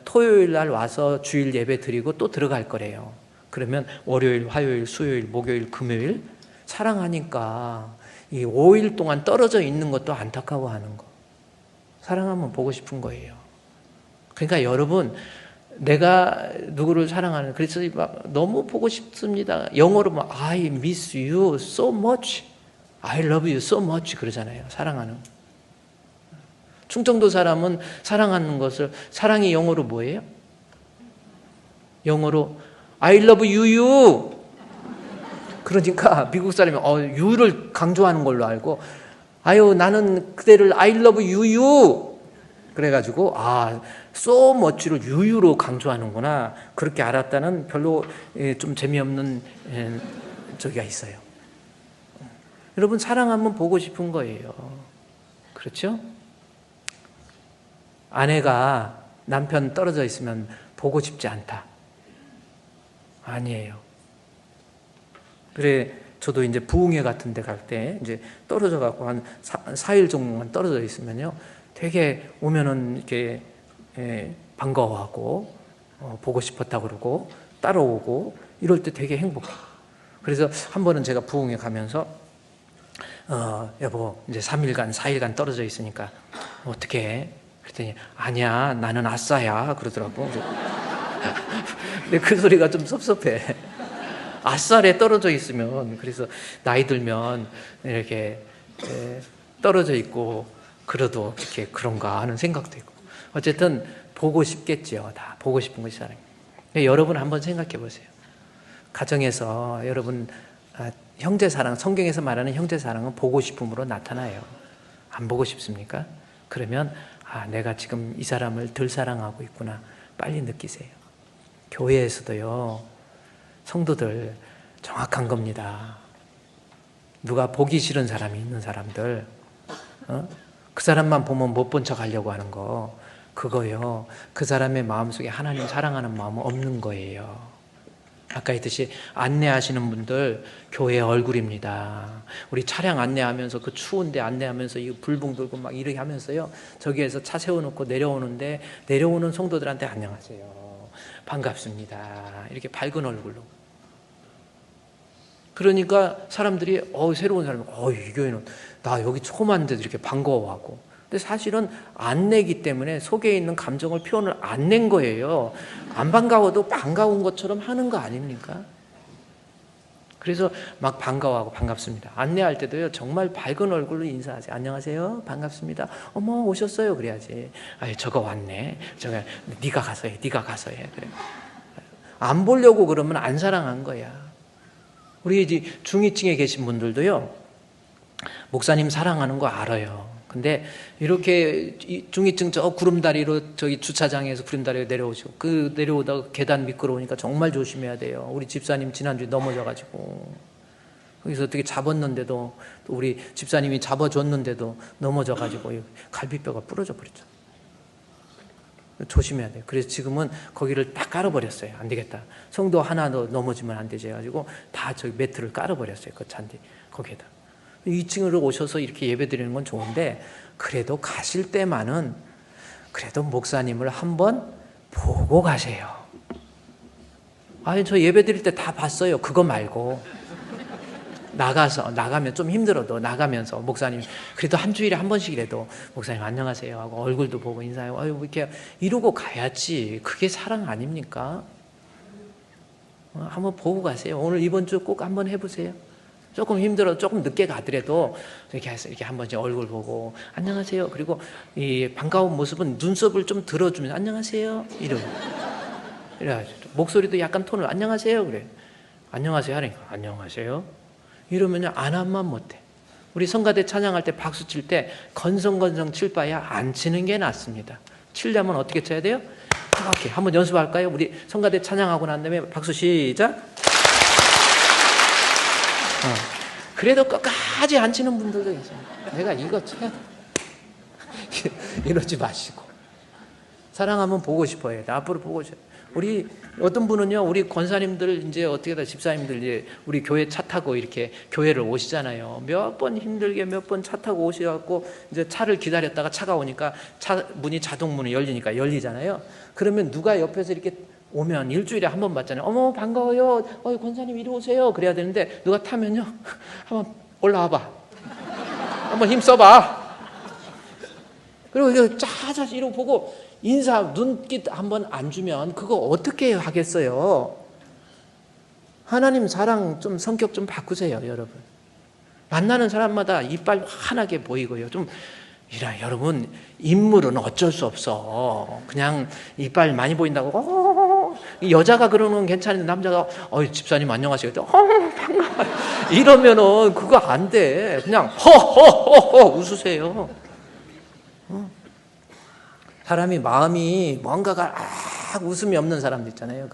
토요일 날 와서 주일 예배 드리고 또 들어갈 거래요. 그러면 월요일, 화요일, 수요일, 목요일, 금요일 사랑하니까 이 5일 동안 떨어져 있는 것도 안타까워하는 거. 사랑하면 보고 싶은 거예요. 그러니까 여러분, 내가 누구를 사랑하는, 그래서 막 너무 보고 싶습니다. 영어로 막 I miss you so much, I love you so much 그러잖아요. 사랑하는. 충청도 사람은 사랑하는 것을, 사랑이 영어로 뭐예요? 영어로 I love you. 그러니까 미국 사람이 you를 강조하는 걸로 알고, 아유 나는 그대를 I love you. 그래가지고 so much를 유유로 강조하는구나. 그렇게 알았다는 별로 좀 재미없는 저기가 있어요. 여러분, 사랑하면 보고 싶은 거예요. 그렇죠? 아내가 남편 떨어져 있으면 보고 싶지 않다. 아니에요. 그래, 저도 이제 부흥회 같은 데 갈 때 이제 떨어져 갖고 한 4일 정도만 떨어져 있으면요. 되게 오면은 이렇게 반가워하고 보고 싶었다고 그러고 따라오고 이럴 때 되게 행복해요. 그래서 한 번은 제가 부흥회 가면서 여보 이제 3일간 4일간 떨어져 있으니까 어떻게 해? 그랬더니 아니야 나는 아싸야 그러더라고. 근데 그 소리가 좀 섭섭해. 아싸래 떨어져 있으면. 그래서 나이 들면 이렇게 떨어져 있고 그래도 이렇게 그런가 하는 생각도 있고. 어쨌든 보고 싶겠죠. 다 보고 싶은 것이 사랑입니다. 여러분 한번 생각해 보세요. 가정에서 여러분 형제사랑, 성경에서 말하는 형제사랑은 보고 싶음으로 나타나요. 안 보고 싶습니까? 그러면 내가 지금 이 사람을 덜 사랑하고 있구나. 빨리 느끼세요. 교회에서도요. 성도들 정확한 겁니다. 누가 보기 싫은 사람이 있는 사람들 그 사람만 보면 못 본 척 하려고 하는 거, 그거요. 그 사람의 마음속에 하나님 사랑하는 마음은 없는 거예요. 아까 했듯이 안내하시는 분들 교회의 얼굴입니다. 우리 차량 안내하면서 그 추운데 안내하면서 이 불붕 들고 막 이렇게 하면서요. 저기에서 차 세워놓고 내려오는데 내려오는 성도들한테 안녕하세요. 반갑습니다. 이렇게 밝은 얼굴로. 그러니까 사람들이 새로운 사람이 이 교회는 나 여기 처음 왔는데도 이렇게 반가워하고. 근데 사실은 안 내기 때문에 속에 있는 감정을 표현을 안 낸 거예요. 안 반가워도 반가운 것처럼 하는 거 아닙니까? 그래서 막 반가워하고 반갑습니다. 안내할 때도요. 정말 밝은 얼굴로 인사하세요. 안녕하세요. 반갑습니다. 어머 오셨어요. 그래야지. 저거 왔네. 저거 네가 가서 해. 네가 가서 해. 그래. 안 보려고 그러면 안 사랑한 거야. 우리 이제 중위층에 계신 분들도요. 목사님 사랑하는 거 알아요. 근데 이렇게 중위층 저 구름다리로 저기 주차장에서 구름다리로 내려오시고 그 내려오다가 계단 미끄러우니까 정말 조심해야 돼요. 우리 집사님 지난주에 넘어져가지고 거기서 어떻게 잡았는데도 또 우리 집사님이 잡아줬는데도 넘어져가지고 갈비뼈가 부러져 버렸죠. 조심해야 돼요. 그래서 지금은 거기를 딱 깔아버렸어요. 안 되겠다. 성도 하나 넘어지면 안 되지 해가지고 다 저기 매트를 깔아버렸어요. 그 잔디 거기에다. 2층으로 오셔서 이렇게 예배 드리는 건 좋은데 그래도 가실 때만은 그래도 목사님을 한번 보고 가세요. 아니 저 예배 드릴 때 다 봤어요. 그거 말고 나가면 좀 힘들어도 나가면서 목사님 그래도 한 주일에 한 번씩이라도 목사님 안녕하세요 하고 얼굴도 보고 인사하고 아유 이렇게 이러고 가야지. 그게 사랑 아닙니까? 한번 보고 가세요. 오늘 이번 주 꼭 한번 해보세요. 조금 힘들어 조금 늦게 가더라도 이렇게 해서 이렇게 한 번씩 얼굴 보고 안녕하세요. 그리고 이 반가운 모습은 눈썹을 좀 들어주면 안녕하세요 이래가지고 목소리도 약간 톤을 안녕하세요 그래. 안녕하세요 하니까 안녕하세요 이러면 안 하면 못해. 우리 성가대 찬양할 때 박수 칠 때 건성건성 칠 바야 안 치는 게 낫습니다. 치려면 어떻게 쳐야 돼요? 이렇게 한번 연습할까요? 우리 성가대 찬양하고 난 다음에 박수 시작. 그래도 끝까지 안 치는 분들도 있어요. 내가 이거 쳐야 돼. 이러지 마시고 사랑하면 보고 싶어요. 앞으로 보고 싶어요. 우리 어떤 분은요, 우리 권사님들 이제 어떻게 다 집사님들 이제 우리 교회 차 타고 이렇게 교회를 오시잖아요. 몇 번 힘들게 몇 번 차 타고 오셔갖고 이제 차를 기다렸다가 차가 오니까 차 문이 자동 문이 열리니까 열리잖아요. 그러면 누가 옆에서 이렇게 오면 일주일에 한 번 봤잖아요. 어머 반가워요. 권사님 이리 오세요. 그래야 되는데 누가 타면요, 한번 올라와봐. 한번 힘 써봐. 그리고 이거 짜자 이러고 보고 인사 눈빛 한번 안 주면 그거 어떻게 하겠어요? 하나님 사랑 좀 성격 좀 바꾸세요, 여러분. 만나는 사람마다 이빨 환하게 보이고요. 좀 여러분 인물은 어쩔 수 없어. 그냥 이빨 많이 보인다고 여자가 그러는 건 괜찮은데 남자가 집사님 안녕하세요. 반가워요. 이러면은 그거 안 돼. 그냥 허허허허 웃으세요. 사람이 마음이 뭔가가 웃음이 없는 사람도 있잖아요.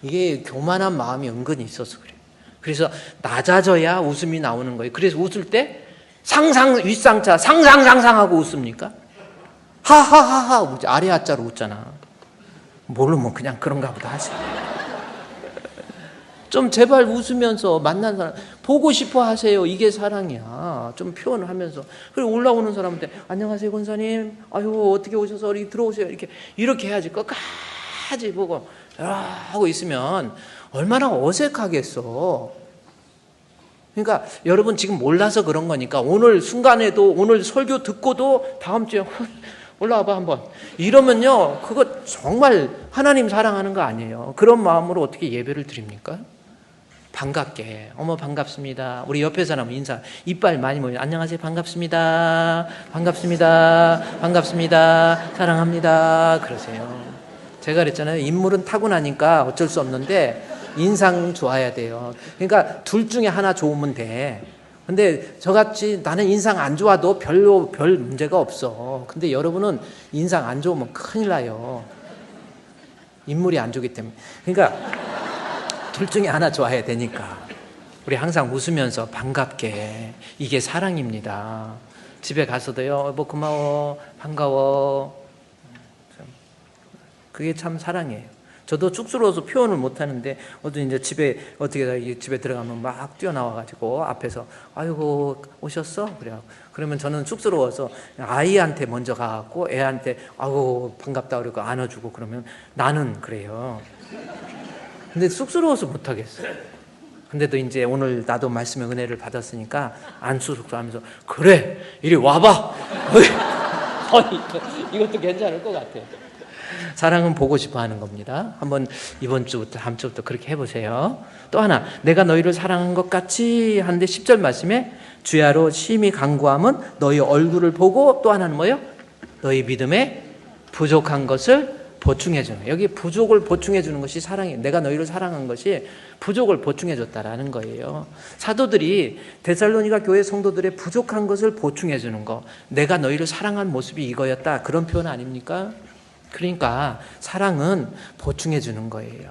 이게 교만한 마음이 은근히 있어서 그래요. 그래서 낮아져야 웃음이 나오는 거예요. 그래서 웃을 때 윗상자 상상하고 웃습니까? 하하하하 웃지. 아래 하자로 웃잖아. 모르면 그냥 그런가 보다 하세요. 좀 제발 웃으면서 만난 사람 보고 싶어 하세요. 이게 사랑이야. 좀 표현을 하면서. 그리고 올라오는 사람한테 안녕하세요 권사님. 아유 어떻게 오셔서 들어오세요. 이렇게 해야지. 끝까지 보고 하고 있으면 얼마나 어색하겠어. 그러니까 여러분 지금 몰라서 그런 거니까 오늘 순간에도 오늘 설교 듣고도 다음 주에 올라와봐 한번 이러면요 그거 정말 하나님 사랑하는 거 아니에요. 그런 마음으로 어떻게 예배를 드립니까? 반갑게 어머 반갑습니다. 우리 옆에 사람 인사 이빨 많이 모이면 안녕하세요 반갑습니다 사랑합니다 그러세요. 제가 그랬잖아요. 인물은 타고나니까 어쩔 수 없는데 인상 좋아야 돼요. 그러니까 둘 중에 하나 좋으면 돼. 근데 저같이 나는 인상 안 좋아도 별 문제가 없어. 근데 여러분은 인상 안 좋으면 큰일 나요. 인물이 안 좋기 때문에. 그러니까 둘 중에 하나 좋아야 되니까 우리 항상 웃으면서 반갑게 이게 사랑입니다. 집에 가서도요 고마워 반가워 그게 참 사랑이에요. 저도 쑥스러워서 표현을 못 하는데 어떤 이제 집에 들어가면 막 뛰어나와가지고 앞에서 아이고 오셨어? 그러면 저는 쑥스러워서 아이한테 먼저 가갖고 애한테 아이고 반갑다 그러고 안아주고 그러면 나는 그래요. 근데 쑥스러워서 못 하겠어요. 근데도 이제 오늘 나도 말씀의 은혜를 받았으니까 안 쑥스러워하면서 그래 이리 와봐. 이것도 괜찮을 것 같아요. 사랑은 보고 싶어 하는 겁니다. 한번 이번 주부터 다음 주부터 그렇게 해보세요. 또 하나 내가 너희를 사랑한 것 같이 하는데 10절 말씀에 주야로 심히 간구함은 너희 얼굴을 보고 또 하나는 뭐예요? 너희 믿음에 부족한 것을 보충해 주는 거예요. 여기 부족을 보충해 주는 것이 사랑이에요. 내가 너희를 사랑한 것이 부족을 보충해 줬다라는 거예요. 사도들이 데살로니가 교회 성도들의 부족한 것을 보충해 주는 거, 내가 너희를 사랑한 모습이 이거였다, 그런 표현 아닙니까? 그러니까 사랑은 보충해 주는 거예요.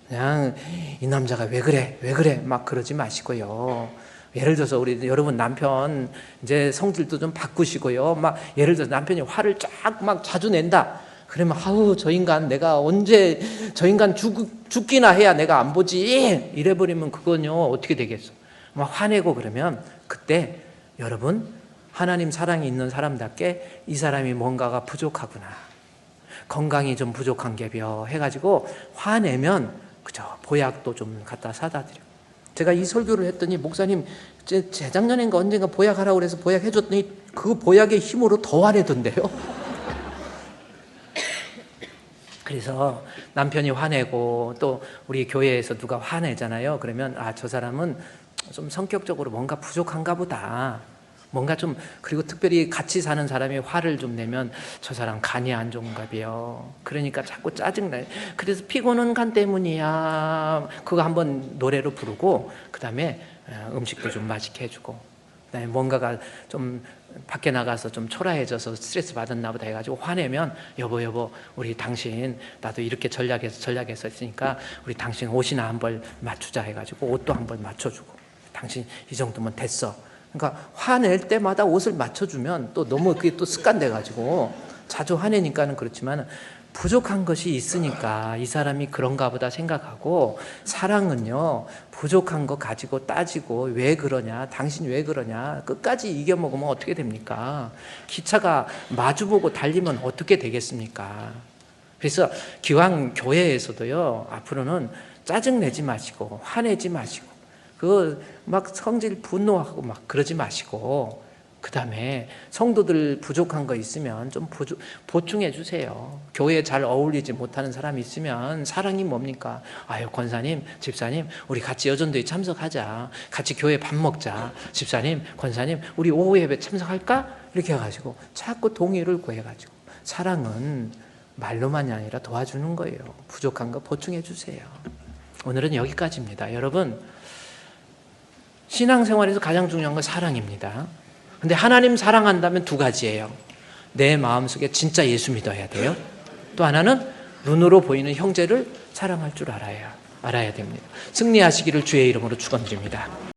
그냥 이 남자가 왜 그래 막 그러지 마시고요. 예를 들어서 우리 여러분 남편 이제 성질도 좀 바꾸시고요. 막 예를 들어서 남편이 화를 쫙 막 자주 낸다. 그러면 아우 저 인간 내가 언제 저 인간 죽기나 해야 내가 안 보지 이래버리면 그건요 어떻게 되겠어. 막 화내고 그러면 그때 여러분 하나님 사랑이 있는 사람답게 이 사람이 뭔가가 부족하구나, 건강이 좀 부족한 게벼 해가지고 화내면 그저 보약도 좀 갖다 사다 드려. 제가 이 설교를 했더니 목사님 재작년인가 언젠가 보약하라고 그래서 보약해줬더니 그 보약의 힘으로 더 화내던데요. 그래서 남편이 화내고 또 우리 교회에서 누가 화내잖아요. 그러면 아, 저 사람은 좀 성격적으로 뭔가 부족한가 보다. 뭔가 좀, 그리고 특별히 같이 사는 사람이 화를 좀 내면 저 사람 간이 안 좋은가 봐요. 그러니까 자꾸 짜증나요. 그래서 피곤한 간 때문이야. 그거 한번 노래로 부르고 그 다음에 음식도 좀 맛있게 해주고 그다음에 뭔가가 좀 밖에 나가서 좀 초라해져서 스트레스 받았나 보다 해가지고 화내면 여보 우리 당신 나도 이렇게 전략해서 했으니까 우리 당신 옷이나 한 벌 맞추자 해가지고 옷도 한 벌 맞춰주고 당신 이 정도면 됐어. 그러니까 화낼 때마다 옷을 맞춰주면 또 너무 그게 또 습관돼가지고 자주 화내니까는 그렇지만 부족한 것이 있으니까 이 사람이 그런가 보다 생각하고, 사랑은요 부족한 거 가지고 따지고 왜 그러냐, 당신 왜 그러냐 끝까지 이겨먹으면 어떻게 됩니까? 기차가 마주보고 달리면 어떻게 되겠습니까? 그래서 기왕 교회에서도요 앞으로는 짜증내지 마시고 화내지 마시고 막 성질 분노하고 막 그러지 마시고, 그 다음에 성도들 부족한 거 있으면 좀 보충해 주세요. 교회에 잘 어울리지 못하는 사람이 있으면 사랑이 뭡니까? 아유 권사님 집사님 우리 같이 여전도에 참석하자, 같이 교회 밥 먹자, 집사님 권사님 우리 오후 예배 참석할까? 이렇게 해가지고 자꾸 동의를 구해가지고, 사랑은 말로만이 아니라 도와주는 거예요. 부족한 거 보충해 주세요. 오늘은 여기까지입니다. 여러분, 신앙생활에서 가장 중요한 건 사랑입니다. 근데 하나님 사랑한다면 두 가지예요. 내 마음속에 진짜 예수 믿어야 돼요. 또 하나는 눈으로 보이는 형제를 사랑할 줄 알아야 됩니다. 승리하시기를 주의 이름으로 축원드립니다.